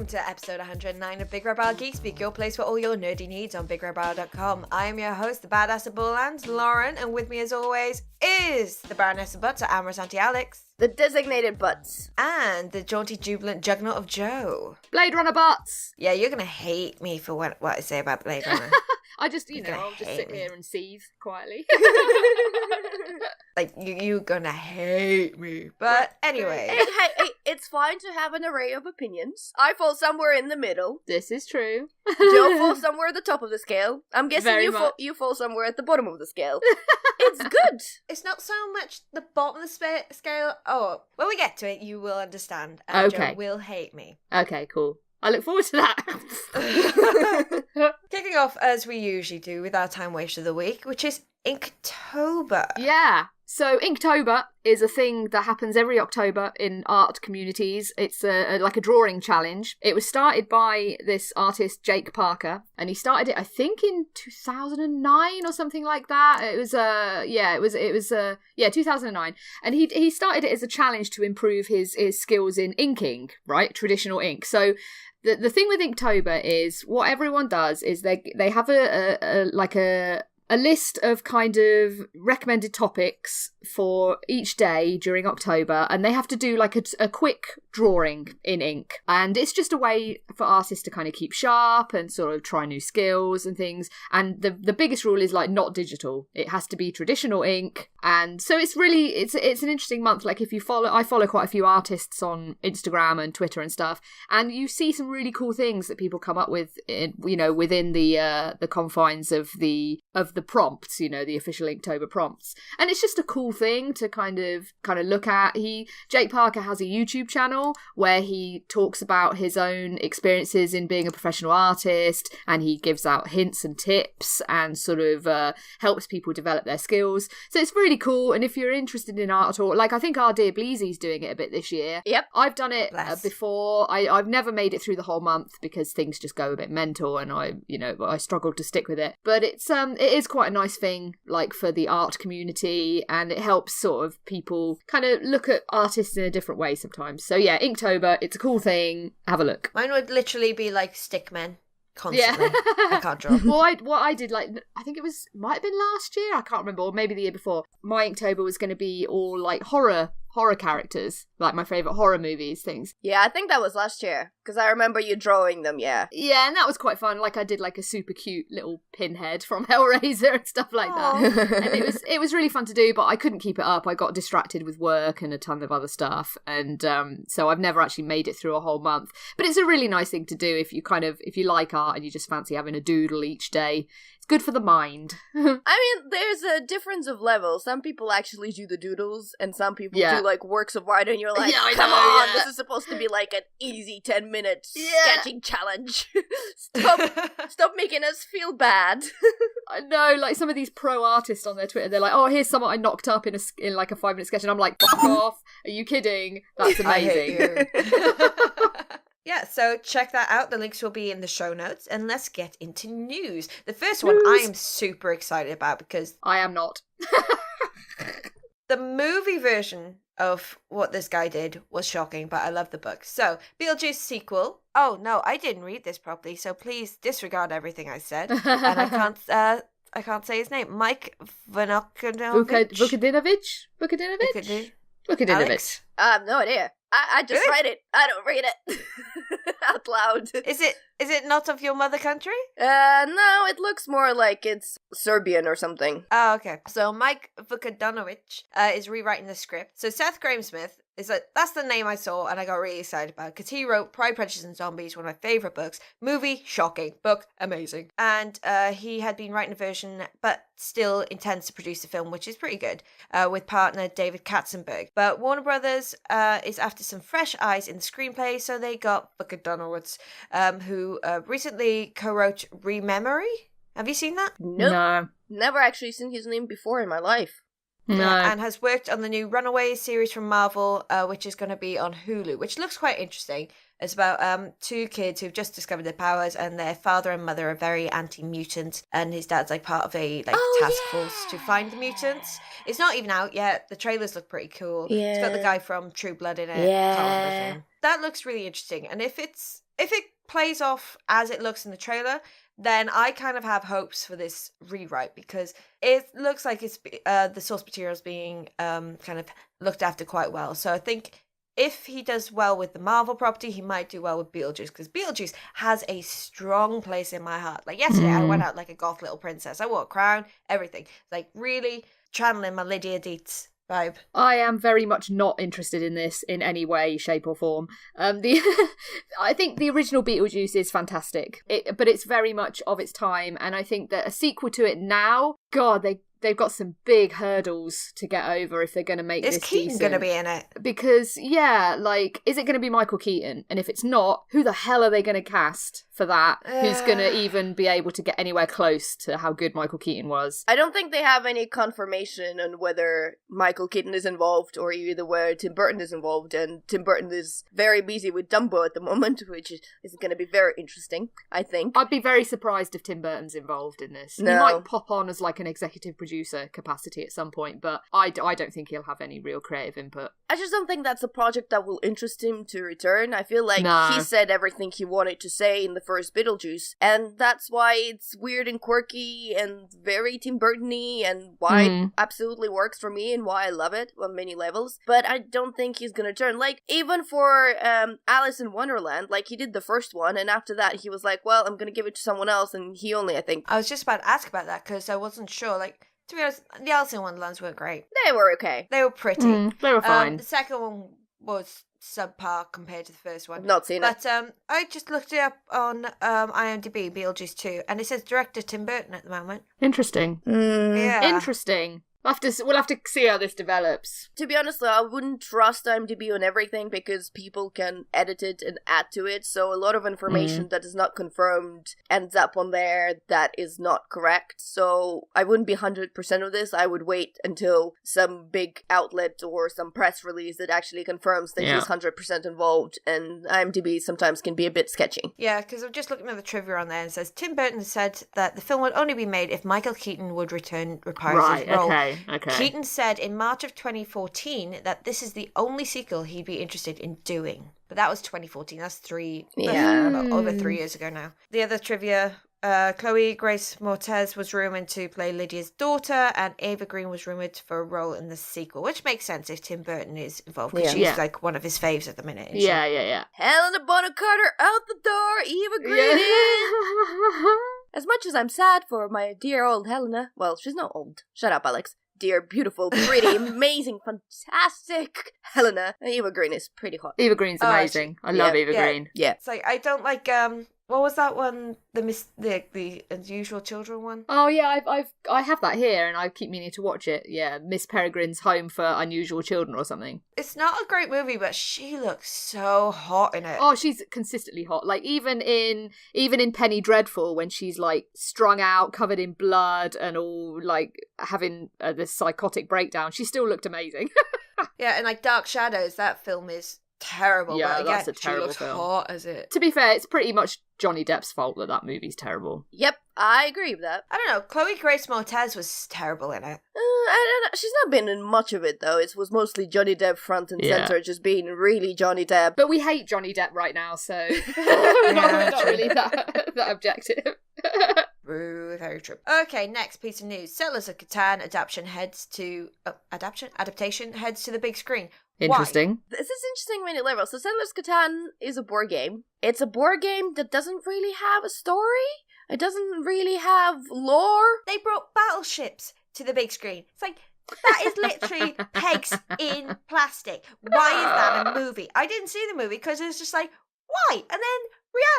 to episode 109 of BigRedBarel Geek Speak, your place for all your nerdy needs on BigRedBarel.com. I am your host, the badass of Bulllands, Lauren, and with me as always is the Baroness of Butts, Amorous Auntie Alex. The designated butts. And the jaunty, jubilant juggernaut of Joe. Blade Runner butts. Yeah, you're going to hate me for what I say about Blade Runner. I just, I'll just sit here and seethe quietly. Like, you're going to hate me. But anyway. Hey, it's fine to have an array of opinions. I fall somewhere in the middle. This is true. Joe falls somewhere at the top of the scale. I'm guessing you fall somewhere at the bottom of the scale. It's good. It's not so much the bottom of the scale. Oh, when we get to it, you will understand. Okay. Joe will hate me. Okay, cool. I look forward to that. Kicking off as we usually do with our time waste of the week, which is Inktober. Yeah. So Inktober is a thing that happens every October in art communities. It's like a drawing challenge. It was started by this artist, Jake Parker, and he started it, I think, in 2009 or something like that. It was 2009. And he started it as a challenge to improve his skills in inking, right? Traditional ink. So the thing with Inktober is what everyone does is they have a list of kind of recommended topics for each day during October, and they have to do like a quick drawing in ink. And it's just a way for artists to kind of keep sharp and sort of try new skills and things. And the biggest rule is like not digital. It has to be traditional ink. And so it's an interesting month. Like I follow quite a few artists on Instagram and Twitter and stuff, and you see some really cool things that people come up with, within the confines of the prompts, the official Inktober prompts. And it's just a cool thing to kind of look at. Jake Parker has a YouTube channel where he talks about his own experiences in being a professional artist, and he gives out hints and tips and sort of helps people develop their skills. So it's really cool. And if you're interested in art, or like I think our dear Bleezy's doing it a bit this year. Yep. I've done it before. I've never made it through the whole month because things just go a bit mental, and I struggled to stick with it. But it is quite a nice thing, like, for the art community, and it helps sort of people kind of look at artists in a different way sometimes. So yeah, Inktober, it's a cool thing. Have a look. Mine would literally be like stickmen constantly. Yeah. I can't draw. Well, what I did, like, I think might have been last year, I can't remember, or maybe the year before. My Inktober was going to be all like horror characters, like my favourite horror movies, things. Yeah, I think that was last year, because I remember you drawing them, yeah. Yeah, and that was quite fun. Like, I did like a super cute little pinhead from Hellraiser and stuff like that. And it was really fun to do, but I couldn't keep it up. I got distracted with work and a ton of other stuff, and so I've never actually made it through a whole month. But it's a really nice thing to do if you like art and you just fancy having a doodle each day. It's good for the mind. I mean, there's a difference of level. Some people actually do the doodles, and some people do like works of art, and you're like, come on, this is supposed to be like an easy 10-minute sketching challenge. Stop making us feel bad. I know, like some of these pro artists on their Twitter, they're like, oh, here's someone I knocked up in like a 5-minute sketch, and I'm like, fuck off, are you kidding? That's amazing. Yeah, so check that out. The links will be in the show notes. And let's get into news. The first one I am super excited about because I am not. The movie version of what this guy did was shocking, but I love the book. So, Beetlejuice sequel. Oh, no, I didn't read this properly, so please disregard everything I said. And I can't say his name. Mike Vukadinovich? Vukadinovich. I have no idea. I just write it. I don't read it out loud. Is it not of your mother country? No, it looks more like it's Serbian or something. Oh, okay. So Mike Vukadinovich is rewriting the script. So Seth Grahame-Smith that's the name I saw and I got really excited about because he wrote Pride, Prejudice and Zombies, one of my favourite books. Movie, shocking. Book, amazing. And he had been writing a version but still intends to produce the film, which is pretty good, with partner David Katzenberg. But Warner Brothers is after some fresh eyes in the screenplay, so they got Vukadinovich, who recently co-wrote Rememory. Have you seen that? Nope. No. Never actually seen his name before in my life. No. And has worked on the new Runaways series from Marvel, which is going to be on Hulu, which looks quite interesting. It's about two kids who've just discovered their powers, and their father and mother are very anti-mutant, and his dad's like part of a task force to find the mutants. It's not even out yet. The trailers look pretty cool. Yeah. It's got the guy from True Blood in it. Yeah. Can't remember his name. That looks really interesting, and if it's if it plays off as it looks in the trailer, then I kind of have hopes for this rewrite, because it looks like it's the source material is being kind of looked after quite well. So I think if he does well with the Marvel property, he might do well with Beetlejuice, because Beetlejuice has a strong place in my heart. Like yesterday, I went out like a goth little princess. I wore a crown, everything. Like really channeling my Lydia Dietz vibe. I am very much not interested in this in any way, shape, or form. I think the original Beetlejuice is fantastic, but it's very much of its time, and I think that a sequel to it now, God, they've got some big hurdles to get over if they're going to make this decent. Is Keaton going to be in it? Because, yeah, like, is it going to be Michael Keaton? And if it's not, who the hell are they going to cast for that? Who's going to even be able to get anywhere close to how good Michael Keaton was? I don't think they have any confirmation on whether Michael Keaton is involved or either where Tim Burton is involved, and Tim Burton is very busy with Dumbo at the moment, which is going to be very interesting, I think. I'd be very surprised if Tim Burton's involved in this. No. He might pop on as like an executive producer capacity at some point, but I don't think he'll have any real creative input. I just don't think that's a project that will interest him to return. I feel like he said everything he wanted to say in the first Beetlejuice, and that's why it's weird and quirky and very Tim Burton-y, and why it absolutely works for me and why I love it on many levels. But I don't think he's gonna turn. Like, even for Alice in Wonderland, like, he did the first one, and after that he was like, well, I'm gonna give it to someone else, and he only, I think... I was just about to ask about that, because I wasn't sure, like... To be honest, the Alice in Wonderlands weren't great. They were okay. They were pretty. They were fine. The second one was subpar compared to the first one. I've not seen it. But I just looked it up on IMDb, Beetlejuice 2, and it says director Tim Burton at the moment. Interesting. Yeah. Interesting. We'll have to see how this develops. To be honest, though, I wouldn't trust IMDb on everything because people can edit it and add to it. So a lot of information that is not confirmed ends up on there that is not correct. So I wouldn't be 100% of this. I would wait until some big outlet or some press release that actually confirms that he's 100% involved. And IMDb sometimes can be a bit sketchy. Yeah, because I'm just looking at the trivia on there and it says Tim Burton said that the film would only be made if Michael Keaton would reprise his role. Okay. Keaton said in March of 2014 that this is the only sequel he'd be interested in doing. But that was 2014. That's over 3 years ago now. The other trivia, Chloe Grace Moretz was rumoured to play Lydia's daughter, and Ava Green was rumoured for a role in the sequel, which makes sense if Tim Burton is involved, because she's like one of his faves at the minute. Yeah. Helena Bonham Carter out the door, Eva Green in. As much as I'm sad for my dear old Helena, well, she's not old. Shut up, Alex. Dear, beautiful, pretty, amazing, fantastic Helena. Eva Green is pretty hot. Eva Green's amazing. I love Eva Green. Yeah. It's like, I don't like, what was that one? The Unusual Children one? Oh yeah, I have that here, and I keep meaning to watch it. Yeah, Miss Peregrine's Home for Unusual Children or something. It's not a great movie, but she looks so hot in it. Oh, she's consistently hot. Like even in Penny Dreadful, when she's like strung out, covered in blood, and all like having this psychotic breakdown, she still looked amazing. Yeah, and like Dark Shadows, that film is terrible. Yeah, but again, that's a terrible she looks film. hot as it. To be fair, it's pretty much Johnny Depp's fault that movie's terrible. Yep, I agree with that. I don't know. Chloe Grace Moretz was terrible in it. I don't know. She's not been in much of it though. It was mostly Johnny Depp front and center, just being really Johnny Depp. But we hate Johnny Depp right now, so we're not really that objective. True, very true. Okay, next piece of news: Settlers of Catan adaptation heads to the big screen. Interesting. Why? This is interesting many levels. So Settlers of Catan is a board game. It's a board game that doesn't really have a story. It doesn't really have lore. They brought battleships to the big screen. It's like, that is literally pegs in plastic. Why is that a movie? I didn't see the movie because it was just like, why? And then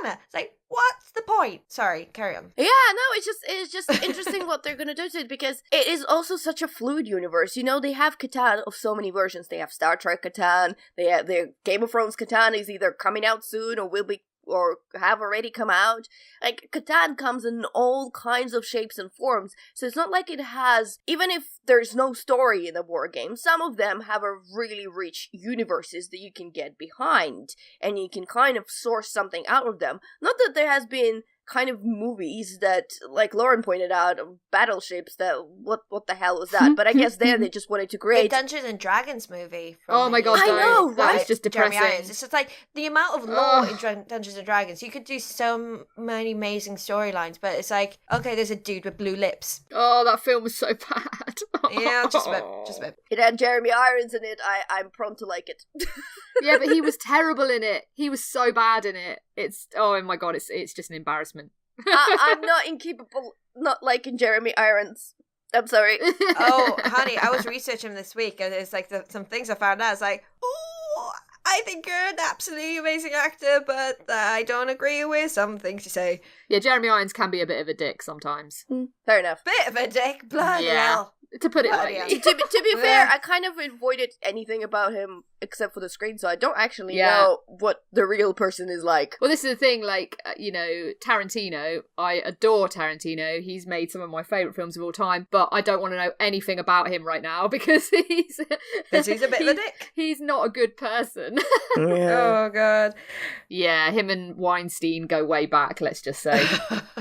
Rihanna. It's like, what's the point? Sorry, carry on. Yeah, no, it's just interesting what they're gonna do to it, because it is also such a fluid universe. You know, they have Catan of so many versions. They have Star Trek Catan. They have their Game of Thrones Catan is either coming out soon or will be, or have already come out. Like, Catan comes in all kinds of shapes and forms, so it's not like it has, even if there's no story in the board game, some of them have a really rich universes that you can get behind, and you can kind of source something out of them. Not that there has been kind of movies that, like Lauren pointed out, battleships, that what the hell was that? But I guess there they just wanted to create... The Dungeons and Dragons movie. Oh my god, I know, right? That was just depressing. It's just like, the amount of lore in Dungeons and Dragons, you could do so many amazing storylines, but it's like, okay, there's a dude with blue lips. Oh, that film was so bad. Yeah, just a bit. It had Jeremy Irons in it. I'm prone to like it. Yeah, but he was terrible in it. He was so bad in it. Oh my god, it's just an embarrassment. I'm not incapable not liking Jeremy Irons. I'm sorry. Oh, honey, I was researching this week, and it's like some things I found out. It's like, oh, I think you're an absolutely amazing actor, but I don't agree with some things you say. Yeah, Jeremy Irons can be a bit of a dick sometimes. Fair enough. Bit of a dick, bloody hell. To put it lightly. To be fair, I kind of avoided anything about him except for the screen, so I don't actually know what the real person is like. Well, this is the thing, like, Tarantino, I adore Tarantino. He's made some of my favourite films of all time, but I don't want to know anything about him right now because he's a bit of a dick. He's not a good person. Oh, God. Yeah, him and Weinstein go way back, let's just say.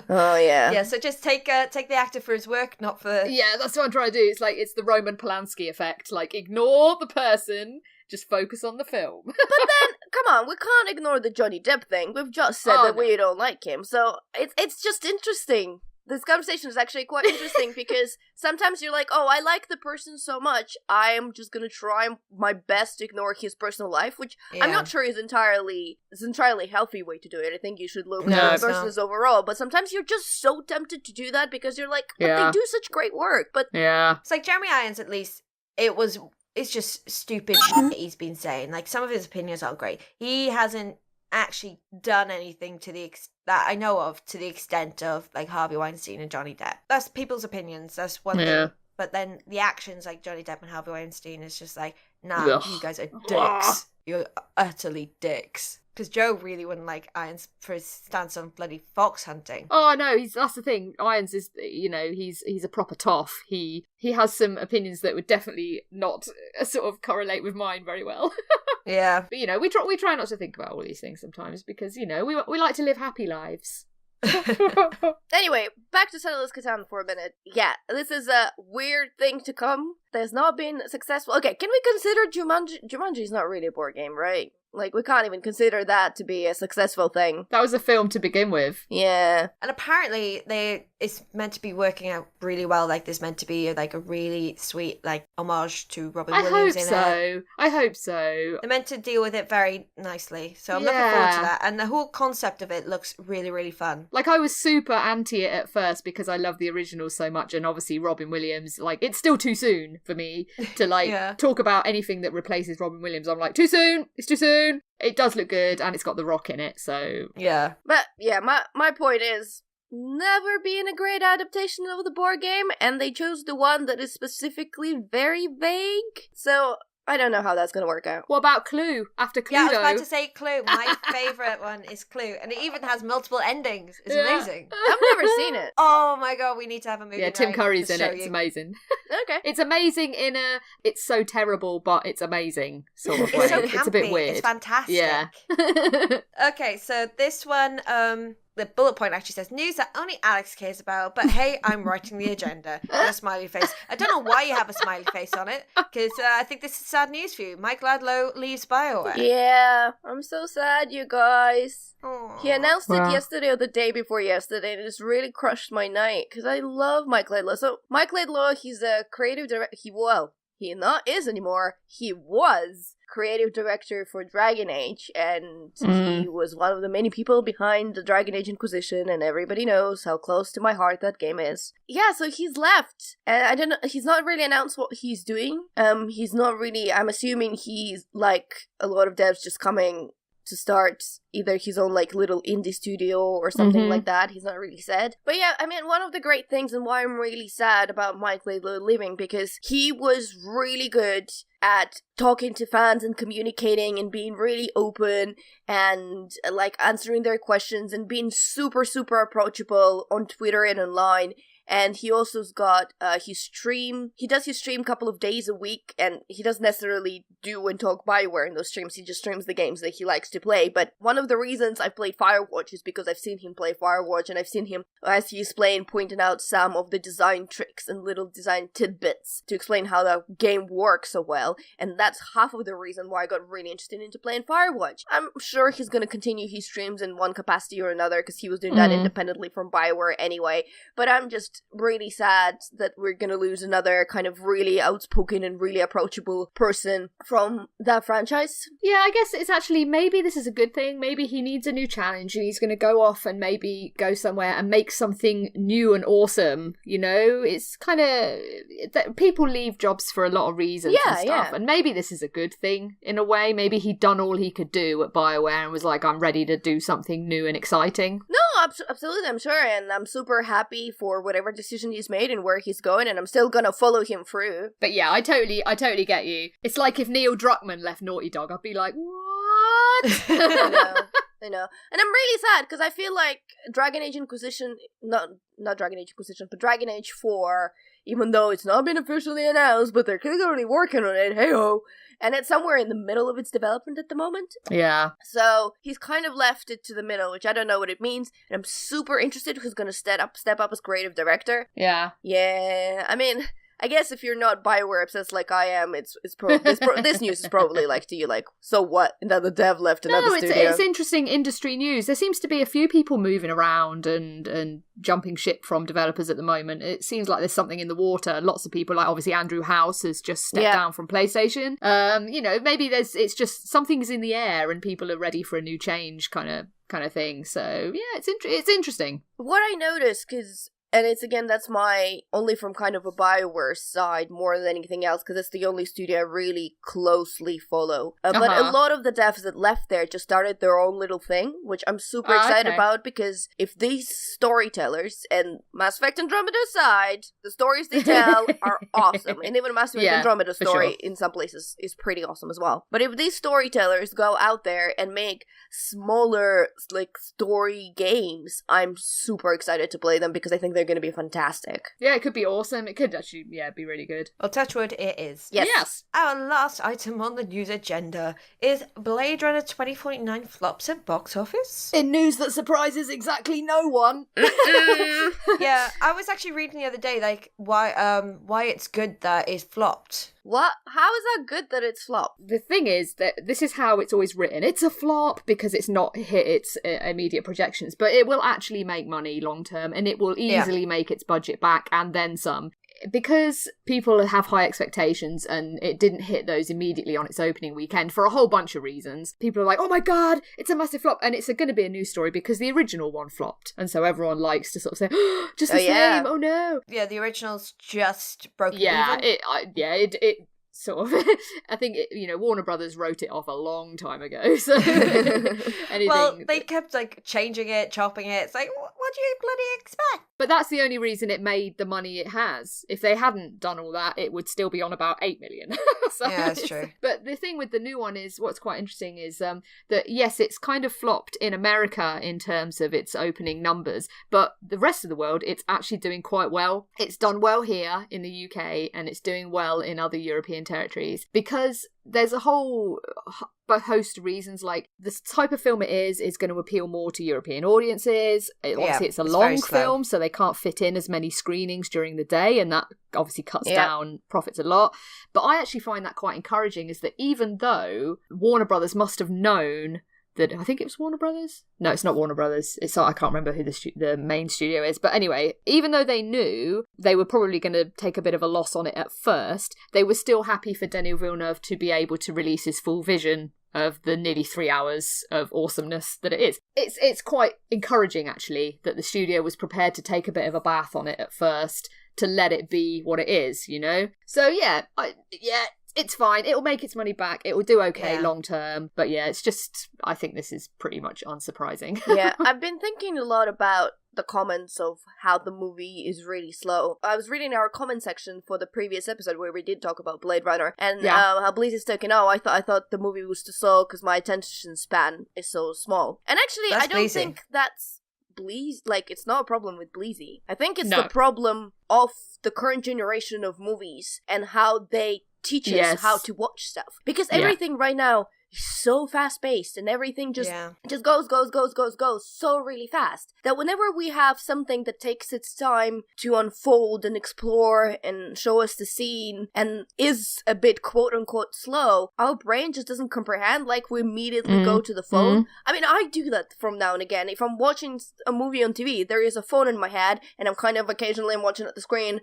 Oh, yeah. Yeah, so just take the actor for his work, not for... Yeah, that's what I'm trying to do. It's like, it's the Roman Polanski effect. Like, ignore the person, just focus on the film. But then, come on, we can't ignore the Johnny Depp thing. We've just said that we don't like him. So it's just interesting. This conversation is actually quite interesting because sometimes you're like, oh, I like the person so much, I'm just gonna try my best to ignore his personal life, which I'm not sure is entirely healthy way to do it. I think you should look at the person's overall, but sometimes you're just so tempted to do that because you're like, but they do such great work. But it's like Jeremy Irons, at least, it's just stupid shit he's been saying. Like, some of his opinions are great. He hasn't actually done anything that I know of to the extent of like Harvey Weinstein and Johnny Depp. That's people's opinions. That's one thing. But then the actions like Johnny Depp and Harvey Weinstein is just like, nah, you guys are dicks. You're utterly dicks. Because Joe really wouldn't like Irons for his stance on bloody fox hunting. Oh no, that's the thing. Irons is, he's a proper toff. He has some opinions that would definitely not sort of correlate with mine very well. Yeah, but we try not to think about all these things sometimes because we like to live happy lives. Anyway, back to Settlers Catan for a minute. Yeah, this is a weird thing to come. There's not been successful. Okay, can we consider Jumanji? Jumanji is not really a board game, right? Like, we can't even consider that to be a successful thing. That was a film to begin with. Yeah. And apparently it's meant to be working out really well. Like, there's meant to be like a really sweet like homage to Robin Williams in it. I hope so. They're meant to deal with it very nicely. So I'm looking forward to that. And the whole concept of it looks really, really fun. Like, I was super anti it at first because I love the original so much, and obviously Robin Williams, like, it's still too soon for me to like talk about anything that replaces Robin Williams. I'm like, too soon. It's too soon. It does look good, and it's got The Rock in it, so... Yeah. But, yeah, my point is, never been a great adaptation of the board game, and they chose the one that is specifically very vague, so... I don't know how that's going to work out. What about Clue? After Clue, I was about to say Clue. My favourite one is Clue. And it even has multiple endings. It's amazing. I've never seen it. Oh my god, we need to have a movie. Yeah, Tim Curry's in it. It's amazing. Okay. It's amazing in a, it's so terrible, but it's amazing sort of way. It's so campy. It's a bit weird. It's fantastic. Yeah. Okay, so this one, the bullet point actually says, news that only Alex cares about, but hey, I'm writing the agenda. And a smiley face. I don't know why you have a smiley face on it, because I think this is sad news for you. Mike Laidlaw leaves BioWare. Yeah, I'm so sad, you guys. Aww. He announced it yesterday or the day before yesterday, and it just really crushed my night, because I love Mike Laidlaw. So, Mike Laidlaw, he's a creative director. He not is anymore. He was creative director for Dragon Age, and he was one of the many people behind the Dragon Age Inquisition, and everybody knows how close to my heart that game is. Yeah, so he's left, and I don't know, he's not really announced what he's doing. He's not really, I'm assuming he's, like a lot of devs, just coming to start either his own like little indie studio or something like that. He's not really said. But yeah, I mean, one of the great things and why I'm really sad about Mike Laidlaw leaving, because he was really good at talking to fans and communicating and being really open and like answering their questions and being super, super approachable on Twitter and online. And he also's got his stream. He does his stream a couple of days a week, and he doesn't necessarily do and talk BioWare in those streams. He just streams the games that he likes to play. But one of the reasons I've played Firewatch is because I've seen him play Firewatch, and I've seen him, as he's playing, pointing out some of the design tricks and little design tidbits to explain how the game works so well. And that's half of the reason why I got really interested into playing Firewatch. I'm sure he's going to continue his streams in one capacity or another, because he was doing that independently from BioWare anyway. But I'm just really sad that we're gonna lose another kind of really outspoken and really approachable person from that franchise. Yeah, I guess it's actually, maybe this is a good thing. Maybe he needs a new challenge and he's gonna go off and maybe go somewhere and make something new and awesome, you know? It's kind of, people leave jobs for a lot of reasons and stuff, and maybe this is a good thing in a way. Maybe he'd done all he could do at BioWare and was like, I'm ready to do something new and exciting. No, absolutely, I'm sure, and I'm super happy for whatever decision he's made and where he's going, and I'm still gonna follow him through. But yeah, I totally get you. It's like if Neil Druckmann left Naughty Dog, I'd be like, what? I know. And I'm really sad, because I feel like Dragon Age Inquisition, not Dragon Age Inquisition, but Dragon Age 4, even though it's not been officially announced, but they're clearly working on it, hey-ho, and it's somewhere in the middle of its development at the moment. Yeah. So he's kind of left it to the middle, which I don't know what it means, and I'm super interested who's gonna step up as creative director. Yeah. Yeah, I mean, I guess if you're not BioWare obsessed like I am, it's this news is probably like to you like, so what? Another dev left another studio. It's interesting industry news. There seems to be a few people moving around and jumping ship from developers at the moment. It seems like there's something in the water. Lots of people, like obviously Andrew House has just stepped down from PlayStation. You know, maybe it's just something's in the air and people are ready for a new change kind of thing. So yeah, it's interesting. What I noticed, because and it's, again, that's my only from kind of a BioWare side more than anything else, because it's the only studio I really closely follow. But a lot of the devs that left there just started their own little thing, which I'm super excited about, because if these storytellers, and Mass Effect Andromeda aside, the stories they tell are awesome. And even Mass Effect Andromeda story in some places is pretty awesome as well. But if these storytellers go out there and make smaller, like, story games, I'm super excited to play them, because I think they're going to be fantastic. Yeah, it could be awesome. It could actually, be really good. Well, touch wood, it is. Yes. Our last item on the news agenda is Blade Runner 2049 flops at box office. In news that surprises exactly no one. Yeah, I was actually reading the other day, like, why it's good that it flopped. What? How is that good that it's flopped? The thing is that this is how it's always written. It's a flop because it's not hit its immediate projections, but it will actually make money long term, and it will easily make its budget back and then some. Because people have high expectations and it didn't hit those immediately on its opening weekend for a whole bunch of reasons, people are like, oh my god, it's a massive flop, and it's going to be a news story because the original one flopped, and so everyone likes to sort of say, oh, just the same, oh no. Yeah, the original's just broken even. It sort of, I think, Warner Brothers wrote it off a long time ago, so well, they kept, like, changing it, chopping it. It's like, what do you bloody expect? But that's the only reason it made the money it has. If they hadn't done all that, it would still be on about 8 million. So yeah, that's true. But the thing with the new one is, what's quite interesting is that, yes, it's kind of flopped in America in terms of its opening numbers, but the rest of the world, it's actually doing quite well. It's done well here in the UK, and it's doing well in other European territories, because there's a whole host of reasons. Like, the type of film it is going to appeal more to European audiences. Obviously, it's a long film, so they can't fit in as many screenings during the day, and that obviously cuts down profits a lot. But I actually find that quite encouraging, is that even though Warner Brothers must have known that, I think it was Warner Brothers? No, it's not Warner Brothers. I can't remember who the main studio is. But anyway, even though they knew they were probably going to take a bit of a loss on it at first, they were still happy for Denis Villeneuve to be able to release his full vision of the nearly 3 hours of awesomeness that it is. It's quite encouraging, actually, that the studio was prepared to take a bit of a bath on it at first to let it be what it is, So it's fine. It'll make its money back. It will do okay long term. But yeah, it's just, I think this is pretty much unsurprising. Yeah, I've been thinking a lot about the comments of how the movie is really slow. I was reading our comment section for the previous episode where we did talk about Blade Runner, and how Bleezy is talking, I thought the movie was too slow because my attention span is so small. And actually, I don't think that's Bleezy. Like, it's not a problem with Bleezy. I think it's the problem of the current generation of movies and how they teach us how to watch stuff. Because everything right now is so fast-paced and everything just goes so really fast that whenever we have something that takes its time to unfold and explore and show us the scene and is a bit quote-unquote slow, our brain just doesn't comprehend. Like, we immediately go to the phone. I mean, I do that from now and again. If I'm watching a movie on TV, there is a phone in my head and I'm kind of occasionally watching at the screen,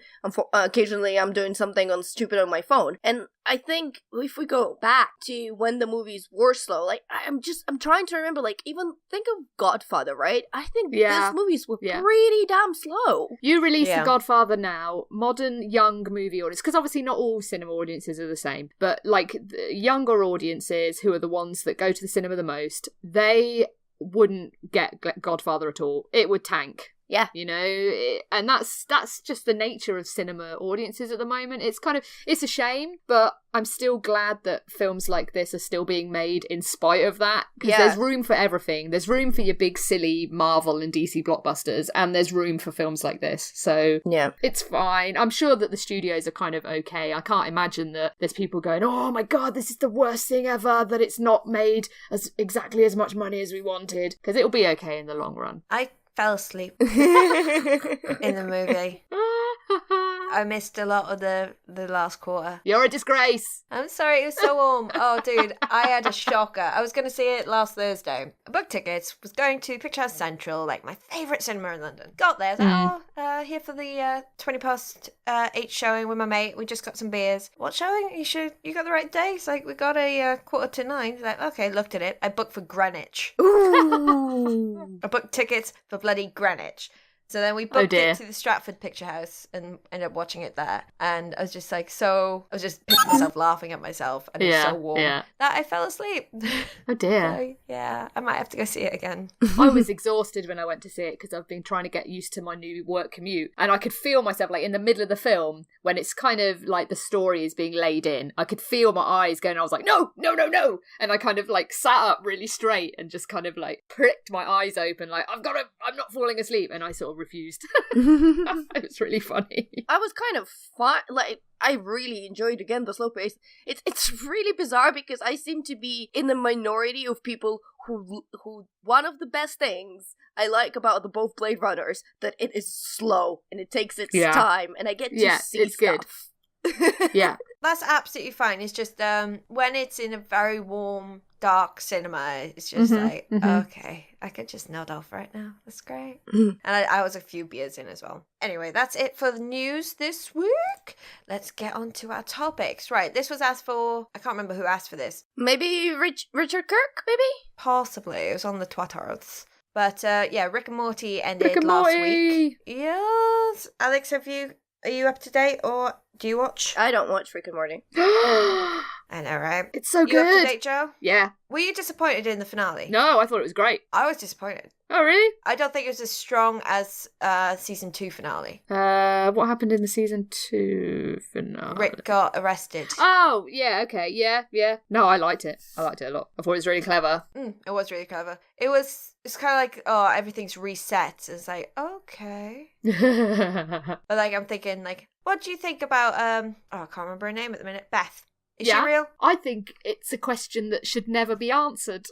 occasionally I'm doing something stupid on my phone. And I think if we go back to when the movies were slow, like, I'm trying to remember, like, even think of Godfather, right? I think these movies were pretty damn slow. You release The Godfather now, modern young movie audience, because obviously not all cinema audiences are the same, but like the younger audiences who are the ones that go to the cinema the most, they wouldn't get Godfather at all. It would tank. Yeah. You know, and that's just the nature of cinema audiences at the moment. It's a shame, but I'm still glad that films like this are still being made in spite of that. Because there's room for everything. There's room for your big, silly Marvel and DC blockbusters, and there's room for films like this. So, it's fine. I'm sure that the studios are kind of okay. I can't imagine that there's people going, oh my god, this is the worst thing ever, that it's not made exactly as much money as we wanted. Because it'll be okay in the long run. I fell asleep in the movie. I missed a lot of the last quarter. You're a disgrace. I'm sorry, it was so warm. Oh, dude, I had a shocker. I was going to see it last Thursday. I booked tickets, was going to Picture House Central, like my favourite cinema in London. Got there, I was like, here for the 20 past 8 showing with my mate. We just got some beers. What showing? You got the right day? It's like, we got a 8:45. It's like, okay, looked at it. I booked for Greenwich. Ooh. I booked tickets for bloody Greenwich. So then we booked it to the Stratford Picture House and ended up watching it there. And I was just like, I was just pissing myself laughing at myself. And it was so warm that I fell asleep. Oh dear. So, yeah, I might have to go see it again. I was exhausted when I went to see it because I've been trying to get used to my new work commute. And I could feel myself, like, in the middle of the film, when it's kind of like the story is being laid in, I could feel my eyes going, I was like, no. And I kind of like sat up really straight and just kind of like pricked my eyes open, like, I'm not falling asleep. And I sort of refused. It was really funny. I was kind of fun. Like, I really enjoyed, again, the slow pace. It's really bizarre because I seem to be in the minority of people who one of the best things I like about the both Blade Runners, that it is slow and it takes its time, and I get to see it's stuff. Good. Yeah. That's absolutely fine. It's just when it's in a very warm, dark cinema, it's just okay, I could just nod off right now. That's great. And I was a few beers in as well. Anyway, that's it for the news this week. Let's get on to our topics. Right, this was asked for, I can't remember who asked for this. Maybe Richard Kirk, maybe? Possibly. It was on the Twitters. But Rick and Morty ended last week. Yes. Alex, are you up to date, or do you watch? I don't watch Rick and Morty. I know, right? It's so good. You up to date, Joe? Yeah. Were you disappointed in the finale? No, I thought it was great. I was disappointed. Oh, really? I don't think it was as strong as season 2 finale. What happened in the season 2 finale? Rick got arrested. Oh, yeah, okay, yeah. No, I liked it. I liked it a lot. I thought it was really clever. It was really clever. It's kind of like, everything's reset. It's like, okay. But like, I'm thinking, like, what do you think about, I can't remember her name at the minute, Beth. Is she real? I think it's a question that should never be answered.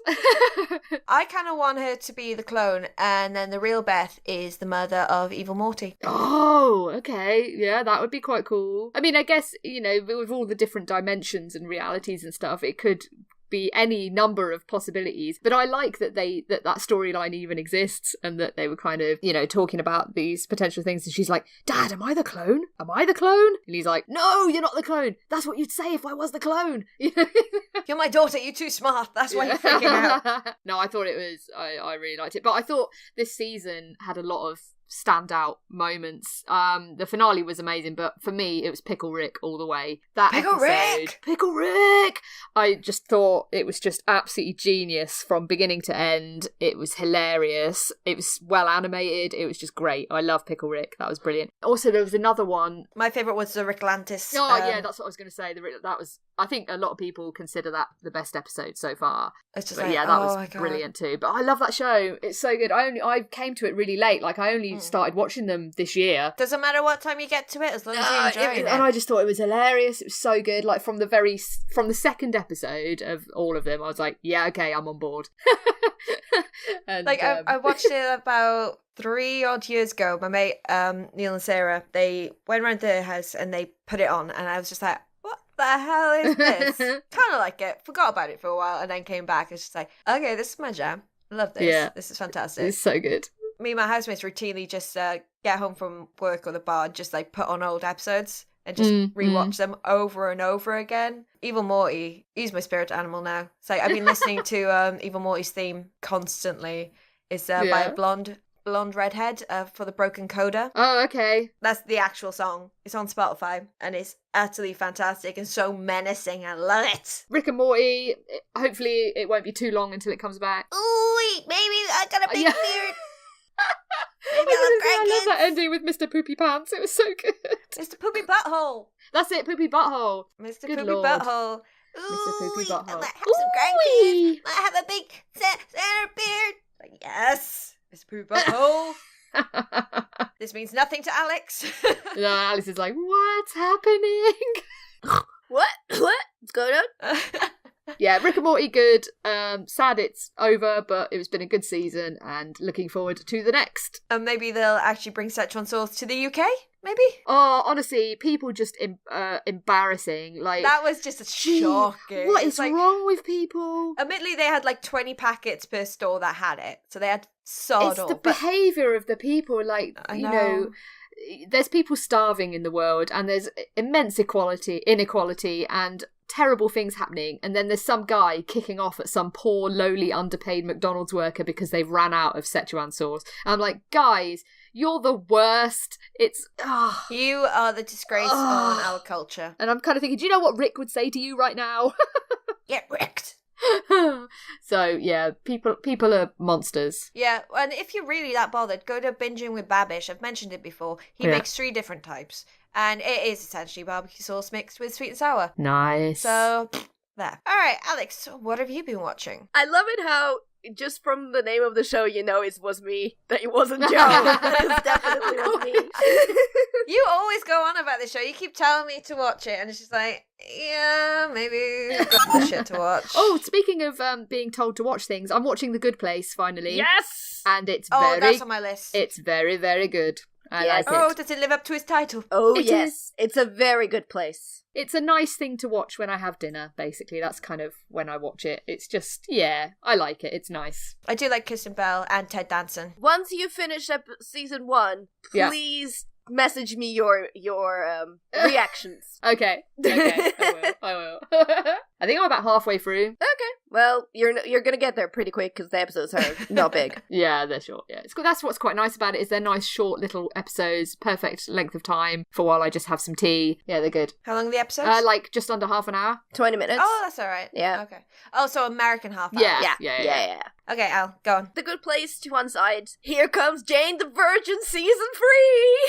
I kind of want her to be the clone, and then the real Beth is the mother of Evil Morty. Oh, okay. Yeah, that would be quite cool. I mean, I guess, with all the different dimensions and realities and stuff, it could be any number of possibilities, but I like that that storyline even exists, and that they were kind of talking about these potential things, and she's like, Dad, am I the clone? And he's like, no, you're not the clone. That's what you'd say if I was the clone. You're my daughter, you're too smart, that's what you're thinking out. No, I thought it was I really liked it, but I thought this season had a lot of standout moments. The finale was amazing, but for me, it was Pickle Rick all the way. Pickle Rick! I just thought it was just absolutely genius from beginning to end. It was hilarious. It was well animated. It was just great. I love Pickle Rick. That was brilliant. Also, there was another one. My favourite was the Rick Lantis. Oh, yeah, that's what I was going to say. That was, I think a lot of people consider that the best episode so far. It's just that was brilliant too. But I love that show. It's so good. I came to it really late. Like, I only started watching them this year. Doesn't matter what time you get to it, as long as you enjoy it. And I just thought it was hilarious. It was so good. Like, from the second episode of all of them, I was like, yeah, okay, I'm on board. And, like, I watched it about 3 odd years ago. My mate Neil and Sarah, they went around their house and they put it on, and I was just like, what the hell is this? Kind of like it. Forgot about it for a while, and then came back. It's just like, okay, this is my jam. I love this. Yeah. This is fantastic. It's so good. Me and my housemates routinely just get home from work or the bar and just like put on old episodes and just rewatch them over and over again. Evil Morty, he's my spirit animal now. So I've been listening to Evil Morty's theme constantly. It's by a blonde redhead for the Broken Coda. Oh, okay. That's the actual song. It's on Spotify and it's utterly fantastic and so menacing. I love it. Rick and Morty, hopefully it won't be too long until it comes back. Ooh, maybe I got a big beard. I love that ending with Mr. Poopy Pants. It was so good. Mr. Poopy Butthole. That's it, Poopy Butthole. Mr. Good Poopy Lord. Butthole. Ooh, Mr. Poopy Butthole. I might have some grandkids. Might have a big center beard. But yes, Mr. Poopy Butthole. This means nothing to Alex. No, Alex is like, what's happening? What? What's going on? Yeah, Rick and Morty, good. Sad it's over, but it's been a good season and looking forward to the next. And maybe they'll actually bring Szechuan sauce to the UK, maybe? Oh, honestly, people just embarrassing. Like, that was just shocking. What is wrong with people? Admittedly, they had like 20 packets per store that had it, so they had sod all. It's the behaviour of the people, like, you know, there's people starving in the world and there's immense inequality and terrible things happening, and then there's some guy kicking off at some poor, lowly, underpaid McDonald's worker because they've ran out of Szechuan sauce. I'm like, guys, you're the worst. It's you are the disgrace on our culture. And I'm kind of thinking, do you know what Rick would say to you right now? Get wrecked. So yeah, people are monsters. Yeah, and if you're really that bothered, go to Binging with Babish. I've mentioned it before. He makes 3 different types, and it is essentially barbecue sauce mixed with sweet and sour. Nice. So there. All right, Alex, what have you been watching? I love it how just from the name of the show, you know it was me, that it wasn't Joe. It definitely was me. You always go on about this show. You keep telling me to watch it, and it's just like, yeah, maybe I've got shit to watch. Oh, speaking of being told to watch things, I'm watching The Good Place finally. Yes! And it's that's on my list. It's very, very good. I like it. Oh, does it live up to its title? Oh, yes. It's a very good place. It's a nice thing to watch when I have dinner, basically. That's kind of when I watch it. It's just, yeah, I like it. It's nice. I do like Kristen Bell and Ted Danson. Once you finish season 1, please message me your reactions. Okay, I will. I think I'm about halfway through. Okay, well, you're gonna get there pretty quick because the episodes are not big. Yeah, they're short. Yeah, that's what's quite nice about it, is they're nice short little episodes, perfect length of time for while I just have some tea. Yeah, they're good. How long are the episodes? Like just under half an hour. 20 minutes. Oh, that's all right. Yeah. Okay. Oh, so American half hour. Yeah. Okay, Al, go on. The Good Place to one side. Here comes Jane the Virgin season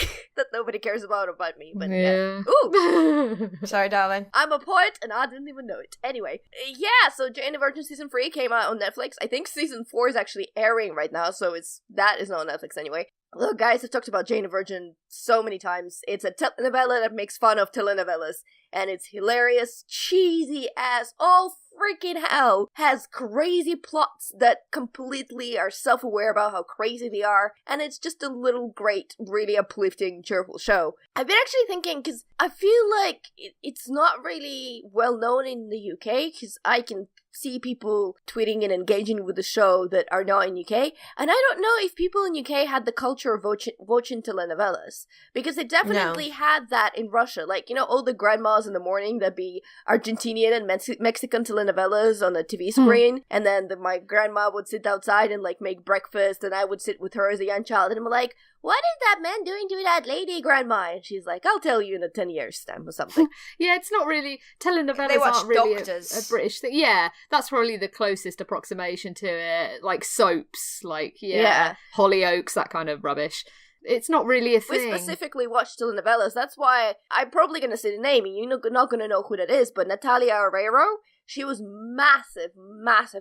3! That nobody cares about me, but yeah. Ooh! Sorry, darling. I'm a poet and I didn't even know it. Anyway, yeah, so Jane the Virgin season 3 came out on Netflix. I think season 4 is actually airing right now, so that is not on Netflix anyway. Look, guys, I've talked about Jane the Virgin so many times. It's a telenovela that makes fun of telenovelas, and it's hilarious, cheesy ass, all freaking hell, has crazy plots that completely are self-aware about how crazy they are, and it's just a little great, really uplifting, cheerful show. I've been actually thinking, because I feel like it's not really well known in the UK, because I can see people tweeting and engaging with the show that are not in UK, and I don't know if people in UK had the culture of watching telenovelas, because they definitely had that in Russia. Like, you know, all the grandmas in the morning that be Argentinian and Mexican telenovelas on the TV screen, and then my grandma would sit outside and like make breakfast, and I would sit with her as a young child, and I'm like, what is that man doing to that lady, Grandma? And she's like, I'll tell you in 10 years' time or something. Yeah, it's not really... Telenovelas aren't really a British thing. Yeah, that's probably the closest approximation to it. Like soaps, like, Hollyoaks, that kind of rubbish. It's not really a thing. We specifically watch telenovelas. That's why I'm probably going to say the name, and you're not going to know who that is, but Natalia Oreiro, she was massive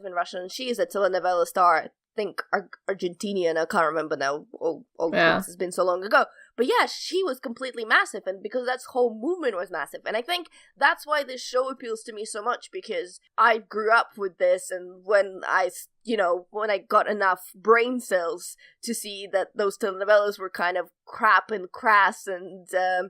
in Russia, and she is a telenovela star. Think Argentinian, I can't remember now, all this has been so long ago, but yeah, she was completely massive, and because that whole movement was massive, and I think that's why this show appeals to me so much, because I grew up with this, and when I got enough brain cells to see that those telenovelas were kind of crap and crass and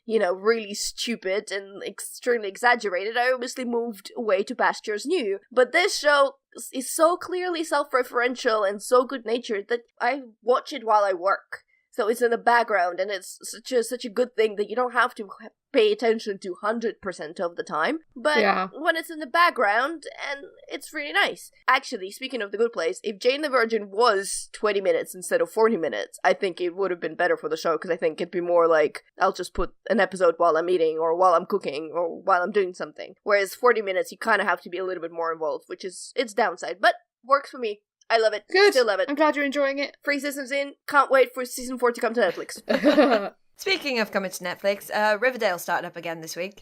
really stupid and extremely exaggerated, I obviously moved away to pastures new. But this show is so clearly self-referential and so good-natured that I watch it while I work. So it's in the background, and it's such a good thing that you don't have to pay attention to 100% of the time. But when it's in the background, and it's really nice. Actually, speaking of The Good Place, if Jane the Virgin was 20 minutes instead of 40 minutes, I think it would have been better for the show, because I think it'd be more like, I'll just put an episode while I'm eating, or while I'm cooking, or while I'm doing something. Whereas 40 minutes, you kind of have to be a little bit more involved, which is its downside. But works for me. I love it. Good. Still love it. I'm glad you're enjoying it. 3 seasons in. Can't wait for season 4 to come to Netflix. Speaking of coming to Netflix, Riverdale started up again this week.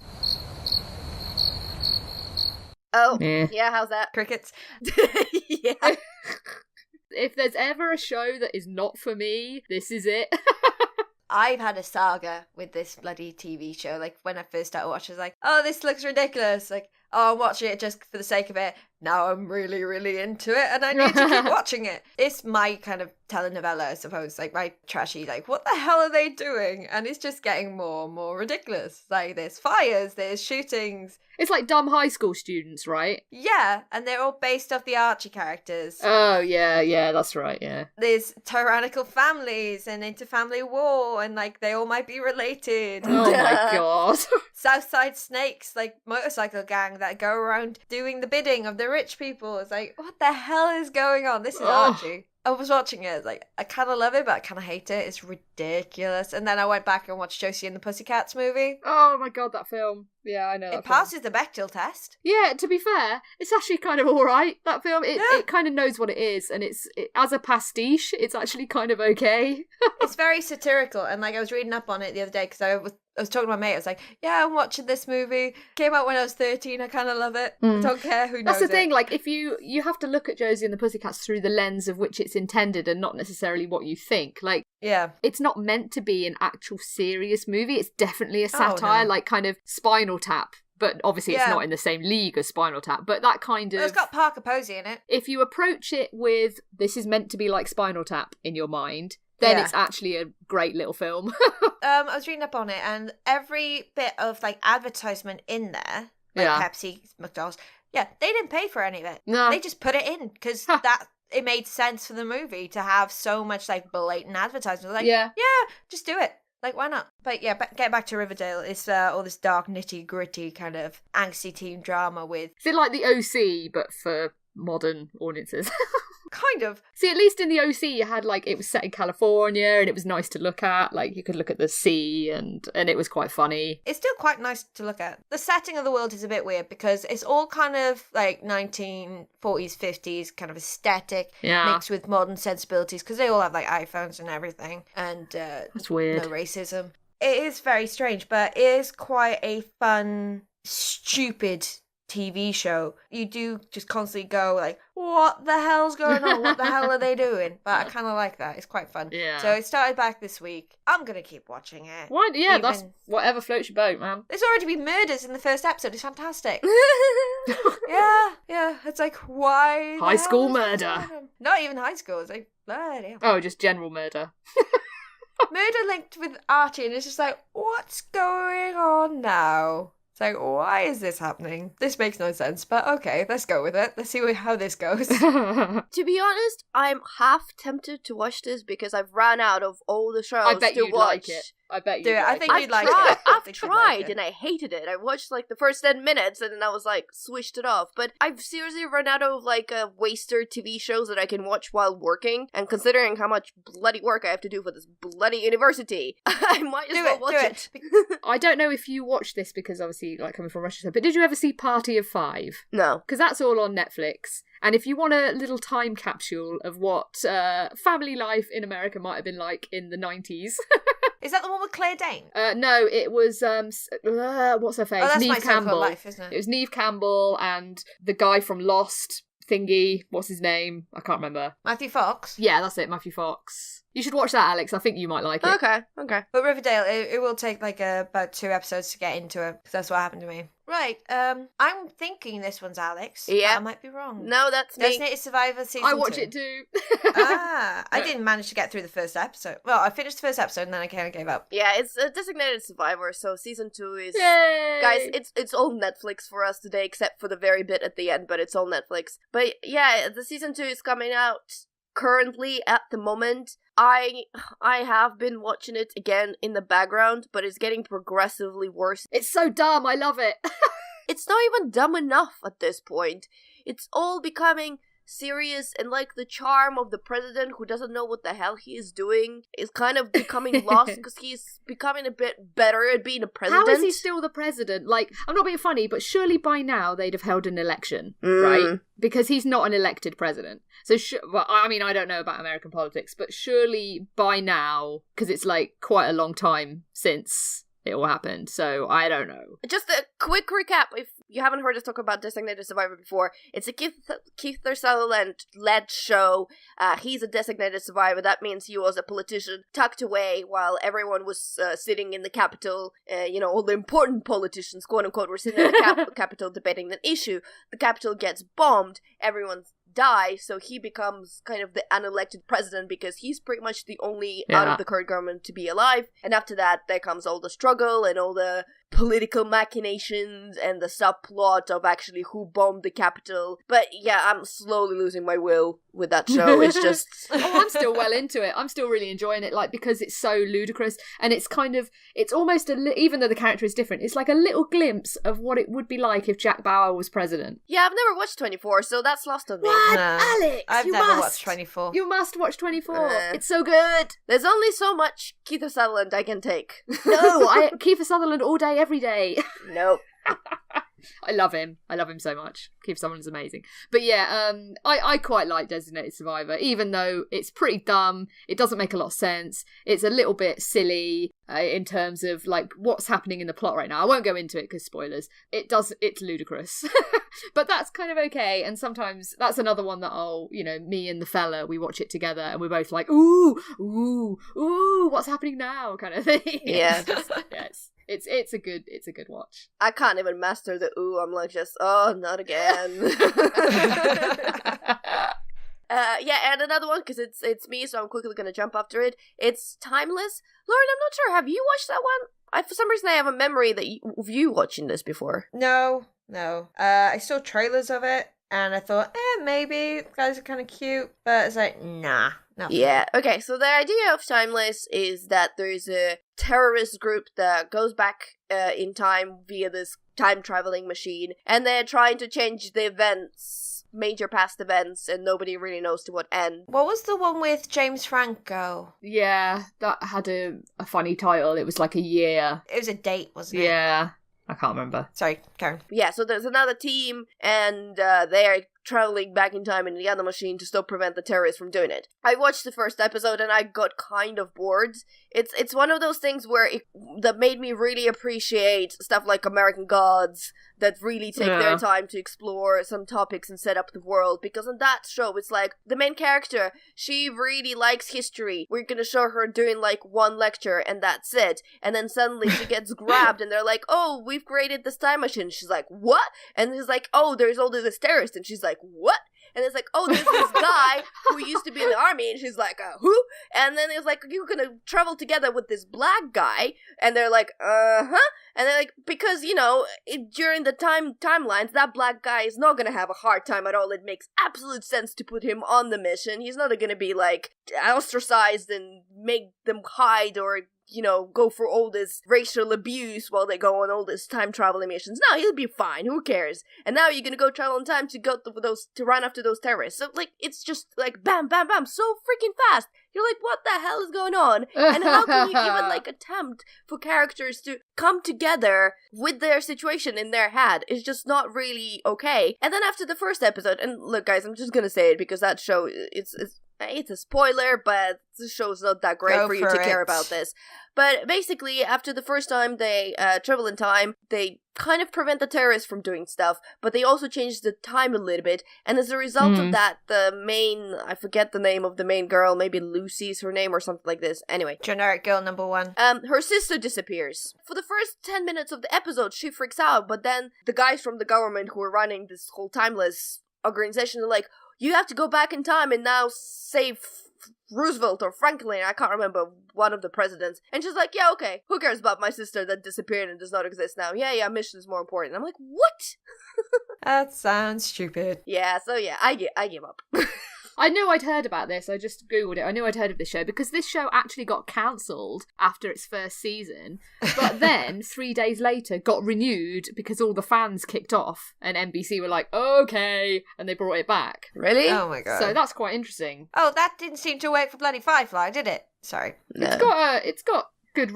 Oh, yeah, how's that? Crickets. Yeah. If there's ever a show that is not for me, this is it. I've had a saga with this bloody TV show. Like, when I first started watching, I was like, oh, this looks ridiculous. Like, oh, I'm watching it just for the sake of it. Now I'm really, really into it, and I need to keep watching it. It's my kind of telenovela, I suppose. Like, my trashy, like, what the hell are they doing? And it's just getting more and more ridiculous. Like, there's fires, there's shootings. It's like dumb high school students, right? Yeah, and they're all based off the Archie characters. Oh, yeah, that's right, yeah. There's tyrannical families and interfamily war, and, like, they all might be related. Oh my god. Southside Snakes, like, motorcycle gang that go around doing the bidding of the rich people. It's like, what the hell is going on? This is Archie. I was watching it, like, I kind of love it, but I kind of hate it. It's ridiculous. And then I went back and watched Josie and the Pussycats movie. Oh my god, that film. Yeah, I know that It passes the Bechdel test. Yeah, to be fair, it's actually kind of alright, that film. It kind of knows what it is, and as a pastiche, it's actually kind of okay. It's very satirical, and, like, I was reading up on it the other day, because I was talking to my mate. I was like, yeah, I'm watching this movie. Came out when I was 13. I kind of love it. I don't care who knows it. That's the thing. Like, if you have to look at Josie and the Pussycats through the lens of which it's intended, and not necessarily what you think. Like, it's not meant to be an actual serious movie. It's definitely a satire, like kind of Spinal Tap. But obviously it's not in the same league as Spinal Tap. But that kind of... Well, it's got Parker Posey in it. If you approach it with, this is meant to be like Spinal Tap in your mind, then it's actually a great little film. I was reading up on it, and every bit of, like, advertisement in there, like Pepsi, McDonald's, they didn't pay for any of it. No. They just put it in, because it made sense for the movie to have so much, like, blatant advertisement. Like, just do it. Like, why not? But yeah, get back to Riverdale. It's all this dark, nitty-gritty kind of angsty teen drama with... Is it like the OC, but for modern audiences? Kind of. See, at least in the OC, you had, like, it was set in California, and it was nice to look at. Like, you could look at the sea, and it was quite funny. It's still quite nice to look at. The setting of the world is a bit weird, because it's all kind of, like, 1940s, 50s kind of aesthetic, mixed with modern sensibilities, because they all have, like, iPhones and everything, and that's weird. No racism. It is very strange, but it is quite a fun, stupid TV show. You do just constantly go like, what the hell's going on? What the hell are they doing? But I kind of like that. It's quite fun. Yeah. So it started back this week. I'm going to keep watching it. Why? Yeah, that's whatever floats your boat, man. There's already been murders in the first episode. It's fantastic. Yeah. It's like, why? High school murder. Not even high school. It's like, bloody hell. Oh, just general murder. Murder linked with Archie, and it's just like, what's going on now? It's It's like, why is this happening? This makes no sense, but okay, let's go with it. Let's see how this goes. To be honest, I'm half tempted to watch this because I've run out of all the shows I bet to you'd watch. like it. I bet you. I think you'd like it. I've tried and I hated it. I watched like the first 10 minutes and then I was like switched it off. But I've seriously run out of like waster TV shows that I can watch while working. And considering how much bloody work I have to do for this bloody university, I might as well watch it. I don't know if you watched this because obviously like coming from Russia, but did you ever see Party of Five? No, because that's all on Netflix. And if you want a little time capsule of what family life in America might have been like in the 90s. Is that the one with Claire Danes? No, it was, what's her face? Oh, that's Neve My Campbell. Life, isn't it? It was Neve Campbell and the guy from Lost thingy. What's his name? I can't remember. Matthew Fox? Yeah, that's it, Matthew Fox. You should watch that, Alex. I think you might like it. Okay. But Riverdale, it will take like about 2 episodes to get into it, because that's what happened to me. Right, I'm thinking this one's Alex. Yeah. I might be wrong. No, that's me. Designated Survivor season 2. I watch it too. I didn't manage to get through the first episode. Well, I finished the first episode and then I kind of gave up. Yeah, it's a Designated Survivor, so season 2 is... Yay! Guys, it's all Netflix for us today, except for the very bit at the end, but it's all Netflix. But yeah, the season 2 is coming out currently at the moment. I have been watching it again in the background, but it's getting progressively worse. It's so dumb, I love it. It's not even dumb enough at this point. It's all becoming serious, and like the charm of the president who doesn't know what the hell he is doing is kind of becoming lost because he's becoming a bit better at being a president. How is he still the president? Like, I'm not being funny, but surely by now they'd have held an election, right? Because he's not an elected president. So, well, I mean, I don't know about American politics, but surely by now, because it's like quite a long time since it all happened, so I don't know. Just a quick recap, if you haven't heard us talk about Designated Survivor before, it's a Keith Sutherland-led show. He's a designated survivor. That means he was a politician tucked away while everyone was sitting in the Capitol. All the important politicians, quote-unquote, were sitting in the Capitol debating an issue. The Capitol gets bombed, everyone dies, so he becomes kind of the unelected president because he's pretty much the only out of the current government to be alive. And after that, there comes all the struggle and all the political machinations and the subplot of actually who bombed the Capitol. But yeah, I'm slowly losing my will with that show. It's just... I'm still well into it. I'm still really enjoying it, like, because it's so ludicrous, and it's kind of, it's almost even though the character is different, it's like a little glimpse of what it would be like if Jack Bauer was president. Yeah, I've never watched 24, so that's lost on me. What? No, Alex, I've never watched 24. You must watch 24. It's so good. There's only so much Keith Sutherland I can take. No, Kiefer Sutherland all day, every day. Nope. I love him so much. Kiefer Sutherland's amazing. But yeah, I quite like Designated Survivor, even though it's pretty dumb. It doesn't make a lot of sense. It's a little bit silly in terms of like what's happening in the plot right now. I won't go into it because spoilers. It's ludicrous. But that's kind of okay. And sometimes that's another one that me and the fella, we watch it together and we're both like, ooh, what's happening now kind of thing. Yeah. It's a good watch. I can't even master the ooh. I'm like just, oh, not again. And another one, because it's me, so I'm quickly going to jump after it. It's Timeless. Lauren, I'm not sure. Have you watched that one? For some reason, I have a memory of you watching this before. No. I saw trailers of it, and I thought, maybe. Guys are kind of cute, but it's like, nah. Nothing. Yeah, okay, so the idea of Timeless is that there's a terrorist group that goes back in time via this time-traveling machine, and they're trying to change the events, major past events, and nobody really knows to what end. What was the one with James Franco? Yeah, that had a funny title. It was like a year. It was a date, wasn't it? Yeah, I can't remember. Sorry, Karen. Yeah, so there's another team, and they are traveling back in time in the other machine to still prevent the terrorists from doing it. I watched the first episode and I got kind of bored. It's one of those things where that made me really appreciate stuff like American Gods that really take their time to explore some topics and set up the world, because in that show it's like the main character, she really likes history. We're gonna show her doing like one lecture and that's it, and then suddenly she gets grabbed and they're like, oh, we've created this time machine. She's like, what? And he's like, oh, there's all this terrorist, and she's like, what? And it's like, oh, there's this guy who used to be in the army, and she's like, who? And then it's like, you're gonna travel together with this black guy, and they're like, uh-huh. And they're like, because, during the timelines, that black guy is not gonna have a hard time at all. It makes absolute sense to put him on the mission. He's not gonna be, like, ostracized and make them hide or, go for all this racial abuse while they go on all this time traveling missions. No, he'll be fine. Who cares? And now you're gonna go travel in time to go to run after those terrorists. So, like, it's just, like, bam, bam, bam, so freaking fast. You're like, what the hell is going on? And how can you even, like, attempt for characters to come together with their situation in their head? It's just not really okay. And then after the first episode, and look, guys, I'm just gonna say it because that show, it's a spoiler, but the show's not that great for you to care about this. But basically, after the first time they travel in time, they kind of prevent the terrorists from doing stuff, but they also change the time a little bit. And as a result of that, I forget the name of the main girl, maybe Lucy's her name or something like this. Anyway. Generic girl number 1. Her sister disappears. For the first 10 minutes of the episode, she freaks out, but then the guys from the government who are running this whole timeless organization are like, you have to go back in time and now save Roosevelt or Franklin, I can't remember, one of the presidents. And she's like, yeah, okay, who cares about my sister that disappeared and does not exist now? Yeah, mission is more important. I'm like, what? That sounds stupid. Yeah, so yeah, I give up. I knew I'd heard about this. I just Googled it. I knew I'd heard of this show because this show actually got cancelled after its first season, but then 3 days later got renewed because all the fans kicked off and NBC were like, okay, and they brought it back. Really? Oh my god. So that's quite interesting. Oh, that didn't seem to work for bloody Firefly, did it? Sorry. No. It's got good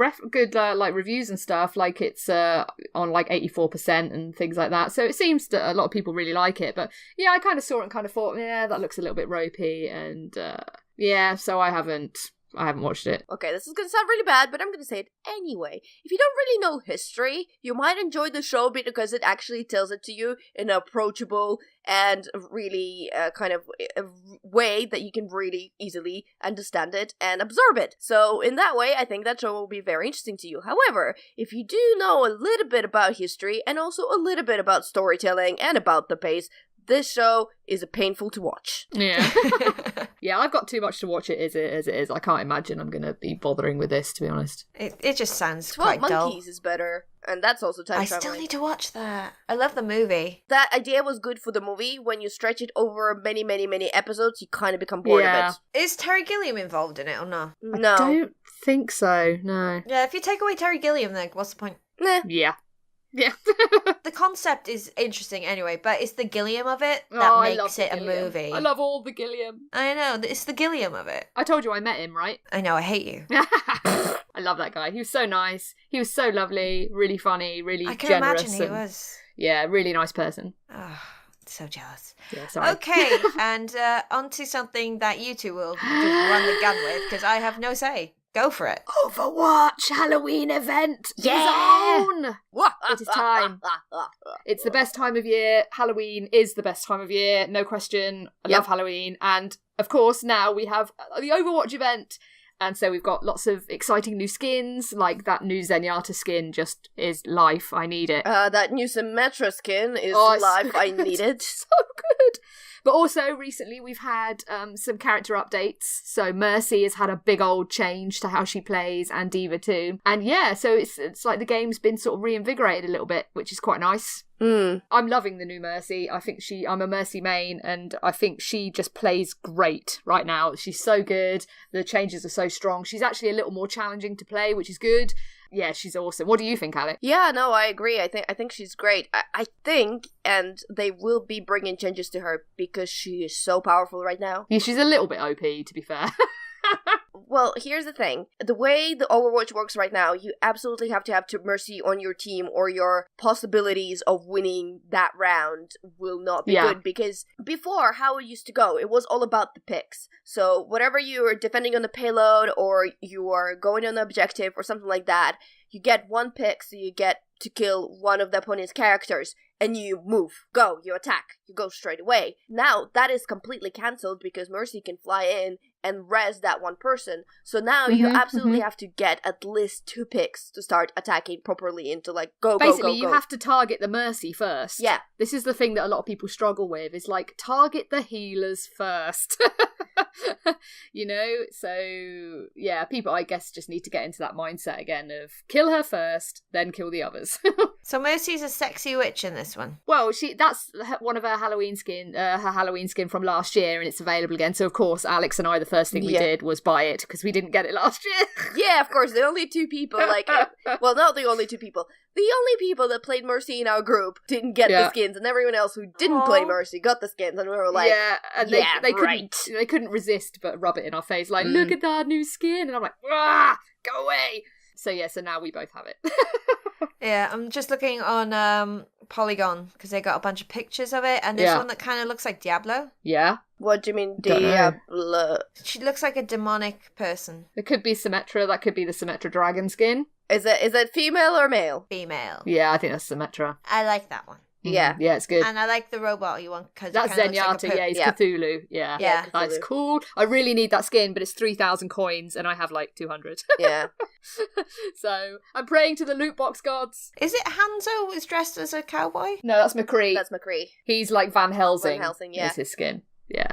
like reviews and stuff, like it's on like 84% and things like that, so it seems that a lot of people really like it. But yeah, I kind of saw it and kind of thought, yeah, that looks a little bit ropey, and so I haven't watched it. Okay, this is gonna sound really bad, but I'm gonna say it anyway. If you don't really know history, you might enjoy the show because it actually tells it to you in an approachable and really kind of a way that you can really easily understand it and absorb it. So in that way, I think that show will be very interesting to you. However, if you do know a little bit about history and also a little bit about storytelling and about the pace, this show is painful to watch. Yeah. Yeah, I've got too much to watch it as it is. I can't imagine I'm going to be bothering with this, to be honest. It just sounds 12 quite dull. Monkeys is better, and that's also time traveling. I still need to watch that. I love the movie. That idea was good for the movie. When you stretch it over many, many, many episodes, you kind of become bored of it. Is Terry Gilliam involved in it or not? No. I don't think so, no. Yeah, if you take away Terry Gilliam, then what's the point? Nah. Yeah. Yeah. The concept is interesting anyway, but it's the Gilliam of it that makes it a movie. I love all the Gilliam. I know, it's the Gilliam of it. I told you I met him, right? I know, I hate you. I love that guy. He was so nice. He was so lovely, really funny, really I can generous. imagine he was. Yeah, really nice person. Oh, so jealous. Yeah, sorry. Okay, and on to something that you two will just run the gun with, because I have no say. Go for it. Overwatch Halloween event. Yeah. Zone. It is time. It's the best time of year. Halloween is the best time of year. No question. I love Halloween. And of course, now we have the Overwatch event. And so we've got lots of exciting new skins, like that new Zenyatta skin just is life. I need it. That new Symmetra skin is life. I need it. So good. But also, recently, we've had some character updates. So Mercy has had a big old change to how she plays, and Diva too. And yeah, so it's like the game's been sort of reinvigorated a little bit, which is quite nice. I'm loving the new Mercy. I think I'm a Mercy main, and I think she just plays great right now. She's so good. The changes are so strong. She's actually a little more challenging to play, which is good. Yeah, she's awesome. What do you think, Alec? Yeah, no, I agree. I think she's great. I think, and they will be bringing changes to her because she is so powerful right now. Yeah, she's a little bit OP, to be fair. Well, here's the thing. The way the Overwatch works right now, you absolutely have to have Mercy on your team or your possibilities of winning that round will not be good. Because before, how it used to go, it was all about the picks. So whatever you are defending on the payload or you are going on the objective or something like that, you get one pick, so you get to kill one of the opponent's characters. And you move, go, you attack, you go straight away. Now, that is completely cancelled because Mercy can fly in and res that one person. So now you absolutely have to get at least 2 picks to start attacking properly into like go. Basically, you have to target the Mercy first. Yeah. This is the thing that a lot of people struggle with, is like, target the healers first. You know? So, yeah, people, I guess, just need to get into that mindset again of kill her first, then kill the others. So Mercy's a sexy witch in this one. Well, that's one of her Halloween skin from last year, and it's available again. So, of course, Alex and I, the first thing we did was buy it, because we didn't get it last year. Yeah, of course, the only 2 people, like, well, not the only 2 people. The only people that played Mercy in our group didn't get the skins, and everyone else who didn't play Mercy got the skins, and we were like, and they couldn't resist but rub it in our face, like, look at that new skin, and I'm like, go away. So now we both have it. Yeah, I'm just looking on Polygon, because they got a bunch of pictures of it, and there's one that kind of looks like Diablo. Yeah. What do you mean, Diablo? She looks like a demonic person. It could be Symmetra, that could be the Symmetra dragon skin. Is it female or male? Female. Yeah, I think that's Symmetra. I like that one. Yeah. Yeah, it's good. And I like the robot you want, because that's Zenyatta, he's Cthulhu. Yeah. Yeah. That's cool. I really need that skin, but it's 3,000 coins, and I have like 200. Yeah. So, I'm praying to the loot box gods. Is it Hanzo who's dressed as a cowboy? No, that's McCree. That's McCree. He's like Van Helsing. Van Helsing, yeah. Is his skin. Yeah.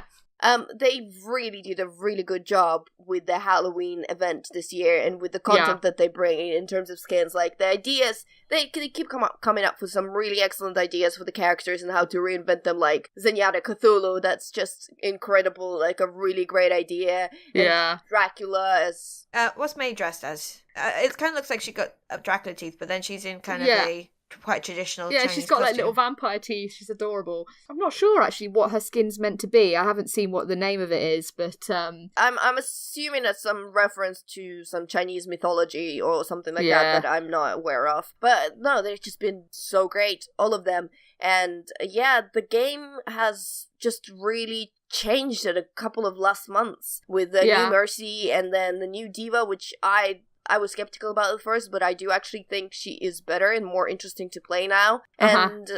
They really did a really good job with the Halloween event this year, and with the content that they bring in terms of skins. Like, the ideas, they keep coming up with some really excellent ideas for the characters and how to reinvent them, like Zenyatta Cthulhu, that's just incredible, like a really great idea. Yeah. And Dracula as... what's May dressed as? It kind of looks like she got Dracula teeth, but then she's in kind of a quite traditional Chinese she's got costume. like little vampire teeth. She's adorable. I'm not sure actually what her skin's meant to be. I haven't seen what the name of it is, but I'm assuming it's some reference to some Chinese mythology or something like that I'm not aware of. But no, they've just been so great, all of them. And the game has just really changed in a couple of last months with the new Mercy and then the new Diva, which I was skeptical about at first, but I do actually think she is better and more interesting to play now. And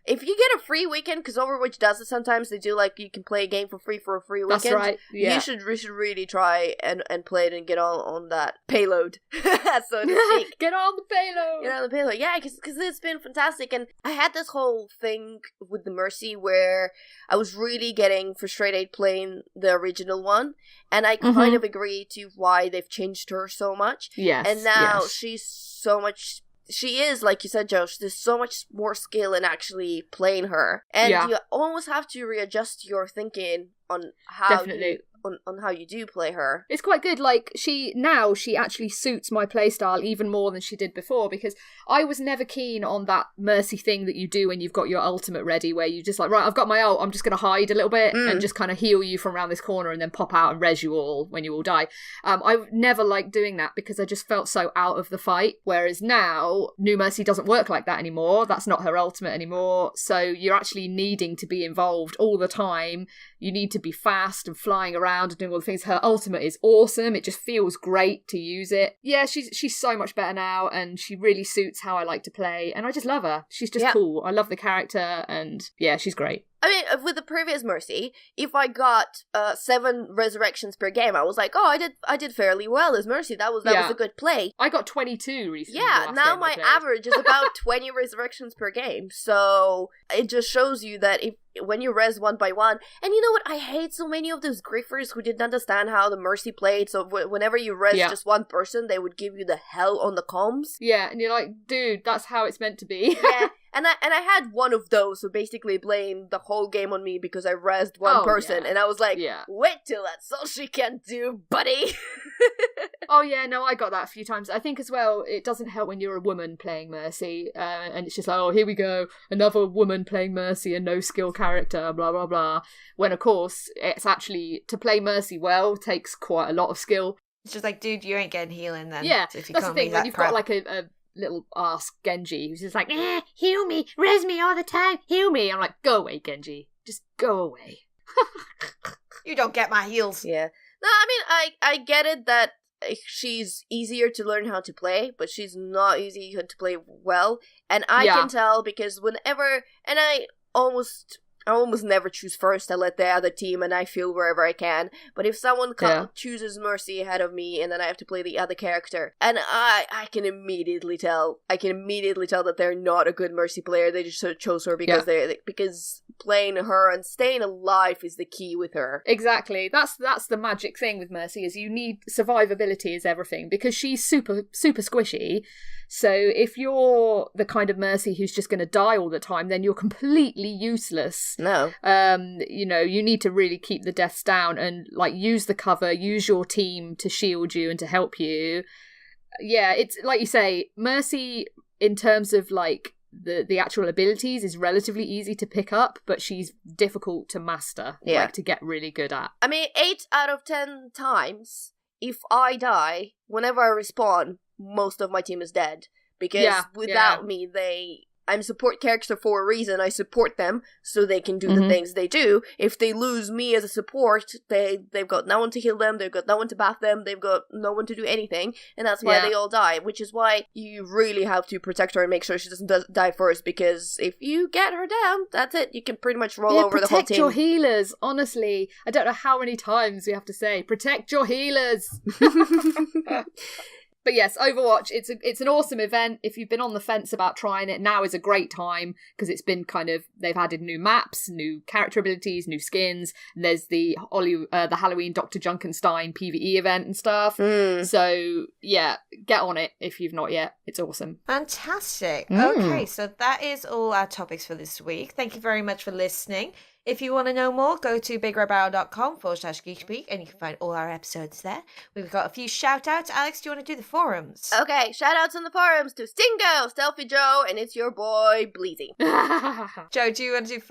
if you get a free weekend, because Overwatch does it sometimes, they do like you can play a game for free for a free weekend. That's right. Yeah. You should really try and play it and get on that payload, so to speak. Get on the payload. Get on the payload. Yeah, because it's been fantastic. And I had this whole thing with the Mercy where I was really getting frustrated playing the original one, and I kind of agree to why they've changed her so much. Yes. And now she's so much. She is, like you said, Josh, there's so much more skill in actually playing her. And you almost have to readjust your thinking on how on how you do play her. It's quite good. Like, she actually suits my playstyle even more than she did before, because I was never keen on that Mercy thing that you do when you've got your ultimate ready, where you just like, right, I've got my ult, I'm just going to hide a little bit and just kind of heal you from around this corner and then pop out and res you all when you all die. I never liked doing that because I just felt so out of the fight, whereas now New Mercy doesn't work like that anymore. That's not her ultimate anymore, so you're actually needing to be involved all the time. You need to be fast and flying around and doing all the things. Her ultimate is awesome. It just feels great to use it. Yeah, she's so much better now, and she really suits how I like to play, and I just love her. She's just cool. I love the character, and yeah, she's great. I mean, with the previous Mercy, if I got 7 resurrections per game, I was like, oh, I did fairly well as Mercy. That was a good play. I got 22 recently. Yeah, now my average is about 20 resurrections per game. So it just shows you that when you res one by one, and you know what? I hate so many of those griefers who didn't understand how the Mercy played. So whenever you res just one person, they would give you the hell on the comms. Yeah, and you're like, dude, that's how it's meant to be. Yeah. And I had one of those who basically blamed the whole game on me because I rezzed one person. Yeah. And I was like, wait till that's all she can do, buddy. Oh, yeah, no, I got that a few times. I think as well, it doesn't help when you're a woman playing Mercy. And it's just like, oh, here we go. Another woman playing Mercy, a no-skill character, blah, blah, blah. When, of course, it's actually, to play Mercy well takes quite a lot of skill. It's just like, dude, you ain't getting healing then. Yeah, if you that's the thing. When you've got like a little ass Genji who's just like, heal me, res me all the time, heal me. I'm like, go away, Genji. Just go away. You don't get my heals. Yeah. No, I mean, I get it that she's easier to learn how to play, but she's not easy to play well. And I can tell because whenever, and I almost never choose first. I let the other team and I feel wherever I can. But if someone chooses Mercy ahead of me and then I have to play the other character, and I can immediately tell that they're not a good Mercy player. They just sort of chose her because because playing her and staying alive is the key with her. Exactly. That's the magic thing with Mercy, is you need survivability is everything, because she's super squishy. So if you're the kind of Mercy who's just going to die all the time, then you're completely useless. No. You need to really keep the deaths down and like use the cover, use your team to shield you and to help you. Yeah, it's like you say, Mercy in terms of like the actual abilities is relatively easy to pick up, but she's difficult to master, like to get really good at. I mean, 8 out of 10 times, if I die, whenever I respawn, most of my team is dead. Because without me, I'm a support character for a reason. I support them so they can do the things they do. If they lose me as a support, they've got no one to heal them, they've got no one to bath them, they've got no one to do anything, and that's why they all die, which is why you really have to protect her and make sure she doesn't die first, because if you get her down, that's it. You can pretty much roll over the whole team. Protect your healers, honestly. I don't know how many times we have to say, protect your healers! But yes, Overwatch, it's an awesome event. If you've been on the fence about trying it, now is a great time, because it's been they've added new maps, new character abilities, new skins. And there's the Halloween Dr. Junkenstein PvE event and stuff. So yeah, get on it if you've not yet. It's awesome. Fantastic. Okay, so that is all our topics for this week. Thank you very much for listening. If you want to know more, go to BigRedBarel.com/Geek Speak and you can find all our episodes there. We've got a few shout-outs. Alex, do you want to do the forums? Okay, shout-outs on the forums to Stingo, Stealthy Joe, and it's your boy, Bleezy. Joe, do you want to do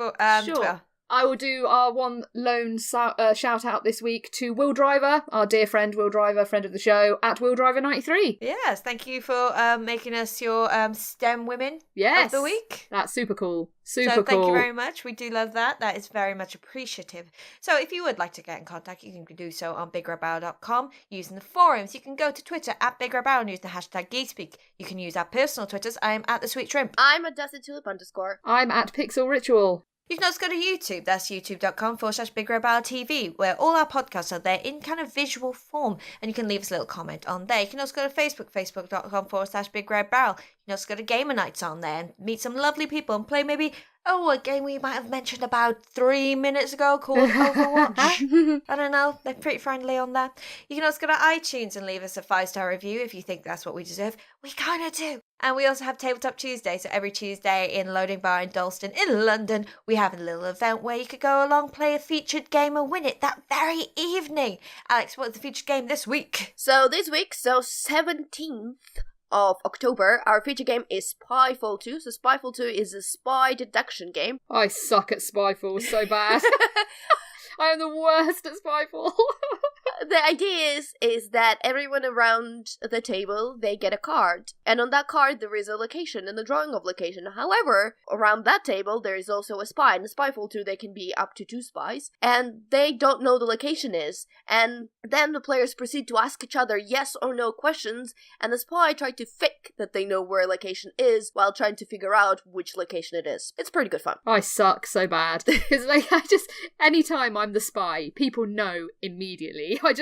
Sure. I will do our one lone shout-out this week to Will Driver, our dear friend Will Driver, friend of the show, at WillDriver93. Yes, thank you for making us your STEM women of the week. That's super cool. So thank you very much. We do love that. That is very much appreciative. So if you would like to get in contact, you can do so on BigRedBarel.com using the forums. You can go to Twitter at BigRedBarel and use the hashtag GeekSpeak. You can use our personal Twitters. I am at The Sweet Shrimp. I'm at DustyTulip _. I'm at Pixel Ritual. You can also go to YouTube. That's youtube.com/BigRedBarel TV, where all our podcasts are there in kind of visual form, and you can leave us a little comment on there. You can also go to Facebook, facebook.com/BigRedBarel. You can also go to Gamer Nights on there and meet some lovely people and play maybe a game we might have mentioned about 3 minutes ago called Overwatch. I don't know. They're pretty friendly on there. You can also go to iTunes and leave us a 5-star review if you think that's what we deserve. We kind of do. And we also have Tabletop Tuesday. So every Tuesday in Loading Bar in Dalston in London, we have a little event where you could go along, play a featured game and win it that very evening. Alex, what's the featured game this week? So this week, 17th of October, our feature game is Spyfall 2. So Spyfall 2 is a spy deduction game. I suck at Spyfall so bad. I am the worst at Spyfall. The idea is that everyone around the table, they get a card. And on that card, there is a location and a drawing of location. However, around that table, there is also a spy. In the Spyfall 2, there can be up to 2 spies. And they don't know the location is. And then the players proceed to ask each other yes or no questions. And the spy try to fake that they know where a location is while trying to figure out which location it is. It's pretty good fun. I suck so bad. Because anytime I'm the spy, people know immediately. I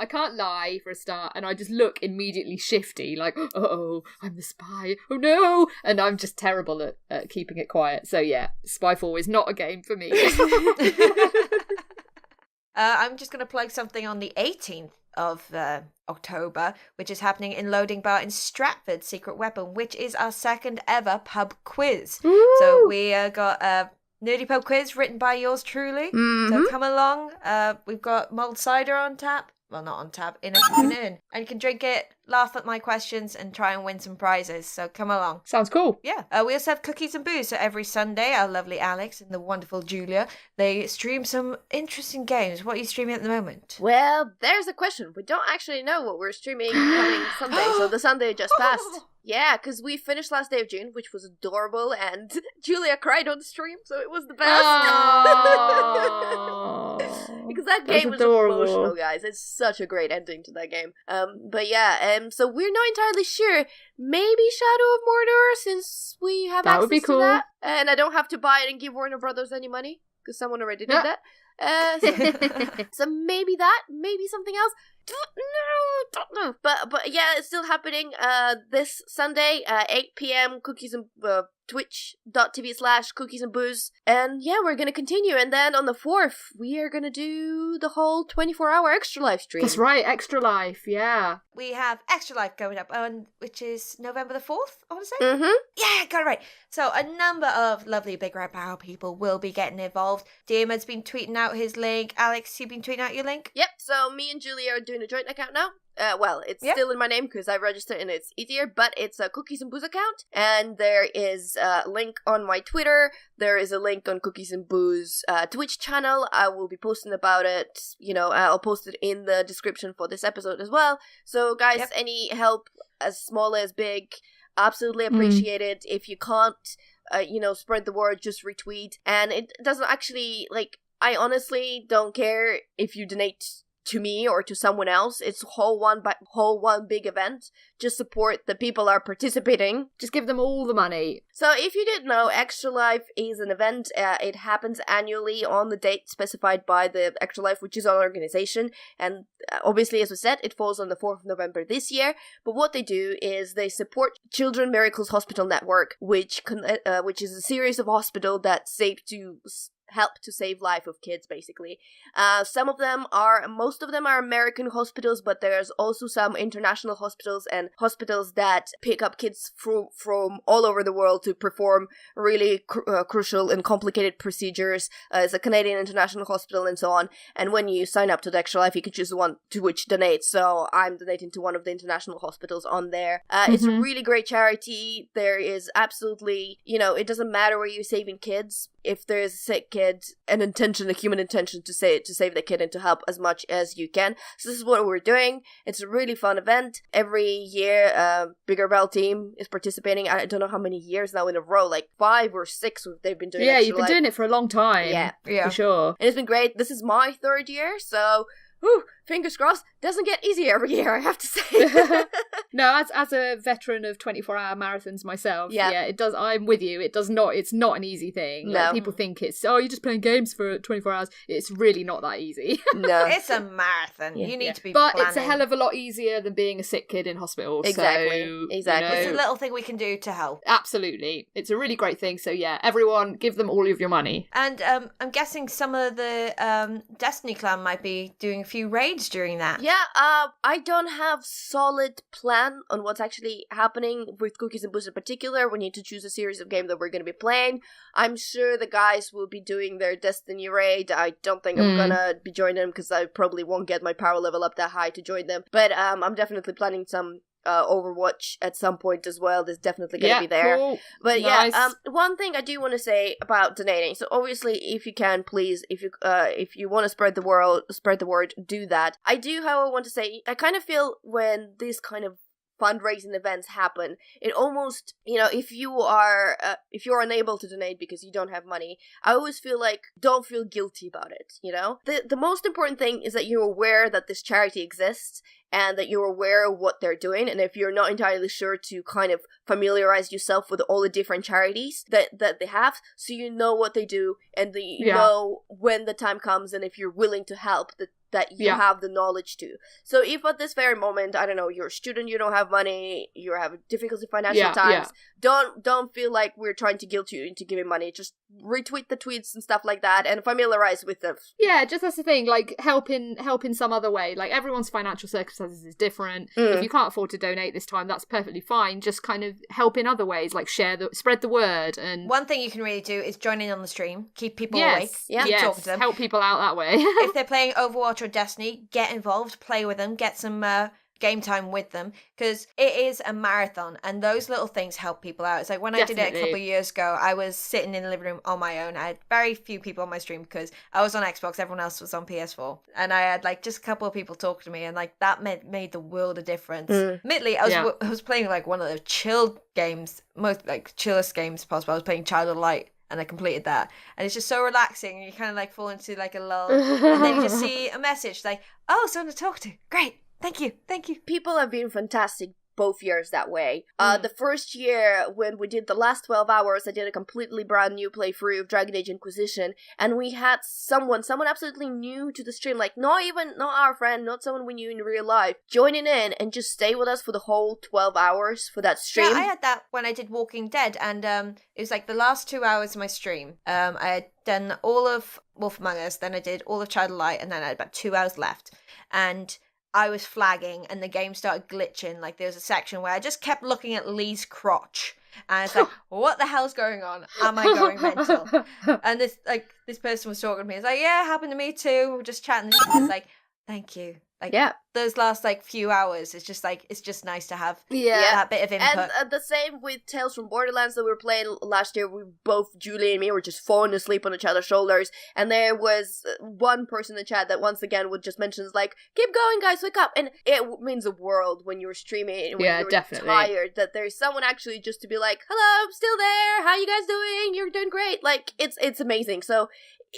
can't lie for a start, and I just look immediately shifty, like, oh, I'm the spy, oh no, and I'm just terrible at keeping it quiet. So yeah, Spyfall is not a game for me. I'm just going to plug something on the 18th of October, which is happening in Loading Bar in Stratford, Secret Weapon, which is our second ever pub quiz. Ooh. So we got a nerdy pub quiz written by yours truly. So come along. We've got mulled cider on tap. Well, not on tap, in a urn. And you can drink it, laugh at my questions, and try and win some prizes. So come along. Sounds cool. Yeah. We also have cookies and booze. So every Sunday, our lovely Alex and the wonderful Julia, they stream some interesting games. What are you streaming at the moment? Well, there's a question. We don't actually know what we're streaming coming Sunday. So the Sunday just passed. Yeah, because we finished last day of June, which was adorable, and Julia cried on the stream, so it was the best. Because that game was emotional, guys. It's such a great ending to that game. But yeah, so we're not entirely sure. Maybe Shadow of Mordor, since we have access to that, and I don't have to buy it and give Warner Brothers any money because someone already did that. So maybe that, maybe something else. Don't know. But yeah, it's still happening. This Sunday, 8 p.m. Cookies and twitch.tv/cookiesandbooze. And yeah, we're gonna continue. And then on the 4th, we are gonna do the whole 24-hour Extra Life stream. That's right, Extra Life, yeah. We have Extra Life going up, which is November the 4th, I want to say. Mm-hmm. Yeah, got it right. So a number of lovely Big Red Barrel people will be getting involved. Damon's been tweeting out his link. Alex, you've been tweeting out your link? Yep, so me and Julia are doing a joint account now. Well, it's still in my name because I registered and it's easier, but it's a Cookies and Booze account. And there is a link on my Twitter. There is a link on Cookies and Booze Twitch channel. I will be posting about it. You know, I'll post it in the description for this episode as well. So, guys, any help, as small as big, absolutely appreciate it. If you can't, spread the word, just retweet. And it doesn't actually, I honestly don't care if you donate to me or to someone else. It's whole one big event. Just support the people are participating. Just give them all the money. So if you didn't know, Extra Life is an event. It happens annually on the date specified by the Extra Life, which is our organization. And obviously, as we said, it falls on the 4th of November this year. But what they do is they support Children Miracles Hospital Network, which is a series of hospitals that help to save life of kids, basically. Most of them are American hospitals, but there's also some international hospitals and hospitals that pick up kids from all over the world to perform really crucial and complicated procedures. It's a Canadian International Hospital and so on. And when you sign up to the Extra Life, you can choose the one to which donate. So I'm donating to one of the international hospitals on there. It's a really great charity. There is absolutely, it doesn't matter where you're saving kids. If there's a sick kid, a human intention to save the kid and to help as much as you can. So this is what we're doing. It's a really fun event. Every year, BigRedBarel team is participating. I don't know how many years now in a row, 5 or 6 they've been doing. Yeah, you've been doing it for a long time. Yeah, for sure. And it's been great. This is my 3rd year, so fingers crossed, doesn't get easier every year, I have to say. No, as a veteran of 24-hour marathons myself, it does. I'm with you. It's not an easy thing. No. People think you're just playing games for 24 hours. It's really not that easy. No. It's a marathon. You need to be But planning. It's a hell of a lot easier than being a sick kid in hospital. Exactly. So, Exactly. It's a little thing we can do to help. Absolutely. It's a really great thing. So yeah, everyone give them all of your money. And I'm guessing some of the Destiny clan might be doing a few raids during that. Yeah, I don't have solid plan on what's actually happening with Cookies and Booze in particular. We need to choose a series of games that we're going to be playing. I'm sure the guys will be doing their Destiny raid. I don't think I'm gonna be joining them because I probably won't get my power level up that high to join them. But I'm definitely planning some Overwatch at some point as well. There's definitely going to be there. Cool. But nice. One thing I do want to say about donating. So obviously, if you can, please, if you want to spread the word, do that. I do, however, want to say, I kind of feel when this kind of fundraising events happen, it almost, if you're unable to donate because you don't have money, I always feel like don't feel guilty about it. The most important thing is that you're aware that this charity exists and that you're aware of what they're doing. And if you're not entirely sure, to kind of familiarize yourself with all the different charities that they have, so you know what they do and you know when the time comes, and if you're willing to help, that you have the knowledge to. So if at this very moment, I don't know, you're a student, you don't have money, you're having difficulty financial times, don't feel like we're trying to guilt you into giving money. Just retweet the tweets and stuff like that and familiarize with them. Yeah, just that's the thing, help in some other way. Everyone's financial circumstances is different. If you can't afford to donate this time, that's perfectly fine. Just kind of help in other ways, spread the word. And one thing you can really do is join in on the stream, keep people awake, talk to them, help people out that way. If they're playing Overwatch or Destiny, get involved, play with them, get some game time with them, because it is a marathon and those little things help people out. It's like when I did it a couple of years ago, I was sitting in the living room on my own. I had very few people on my stream because I was on Xbox, everyone else was on PS4, and I had like just a couple of people talk to me, and like that made the world a difference. Admittedly, I was playing like one of the chilled games, most like chillest games possible. I was playing Child of Light, and I completed that, and it's just so relaxing, and you kind of like fall into like a lull, and then you just see a message like, oh, someone to talk to, great, thank you. People have been fantastic both years that way. The first year when we did the last 12 hours, I did a completely brand new playthrough of Dragon Age Inquisition, and we had someone absolutely new to the stream, like not our friend, not someone we knew in real life, joining in and just stay with us for the whole 12 hours for that stream. Yeah, I had that when I did Walking Dead, and it was like the last 2 hours of my stream. I had done all of Wolf Among Us, then I did all of Child of Light, and then I had about 2 hours left, and I was flagging and the game started glitching. Like there was a section where I just kept looking at Lee's crotch, and I was like, what the hell's going on? Am I going mental? And this person was talking to me. It's like, yeah, it happened to me too. We were just chatting. It's like, thank you. Like, those last like few hours, it's just nice to have that bit of input. And the same with Tales from Borderlands that we were playing last year. We both, Julie and me, were just falling asleep on each other's shoulders, and there was one person in the chat that once again would just mention like, keep going guys, wake up. And it means a world when you're streaming and when you're definitely tired, that there's someone actually just to be like, hello, I'm still there, how you guys doing? You're doing great. Like it's amazing. So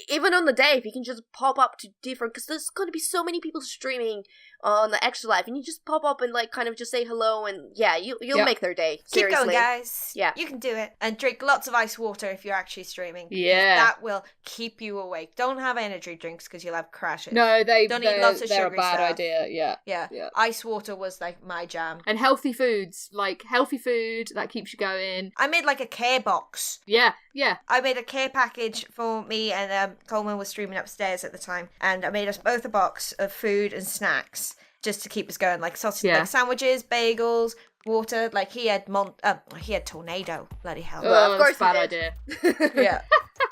even on the day, if you can just pop up to different, because there's going to be so many people streaming on the Extra Life, and you just pop up and like kind of just say hello, and you'll make their day. Seriously. Keep going, guys. Yeah, you can do it. And drink lots of ice water if you're actually streaming. Yeah, that will keep you awake. Don't have energy drinks because you'll have crashes. No, don't eat lots of they're sugary a bad stuff. idea. Yeah. Ice water was like my jam. And healthy foods, like healthy food that keeps you going. I made like a care box. Yeah. I made a care package for me, and Coleman was streaming upstairs at the time, and I made us both a box of food and snacks just to keep us going, like sausage, like sandwiches, bagels, water. Like he had tornado. Bloody hell! Well, of course, bad idea. Yeah,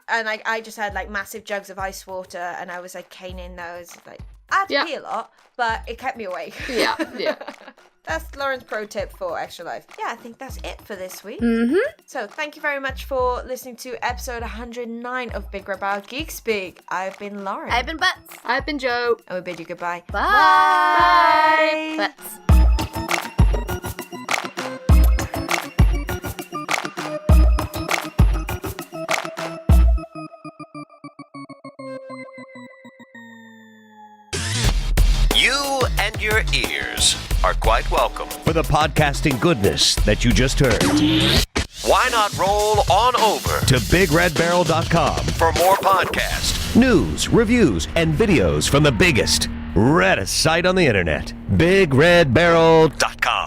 and like I just had like massive jugs of ice water, and I was like caning those. Like I had to pee a lot, but it kept me awake. Yeah. That's Lauren's pro tip for Extra Life. Yeah, I think that's it for this week. So thank you very much for listening to episode 109 of BigRedBarel Geek Speak. I've been Lauren. I've been Butts. I've been Joe. And we bid you goodbye. Bye. Butts. You and your ears are quite welcome for the podcasting goodness that you just heard. Why not roll on over to BigRedBarel.com for more podcasts, news, reviews, and videos from the biggest, reddest site on the internet, BigRedBarel.com.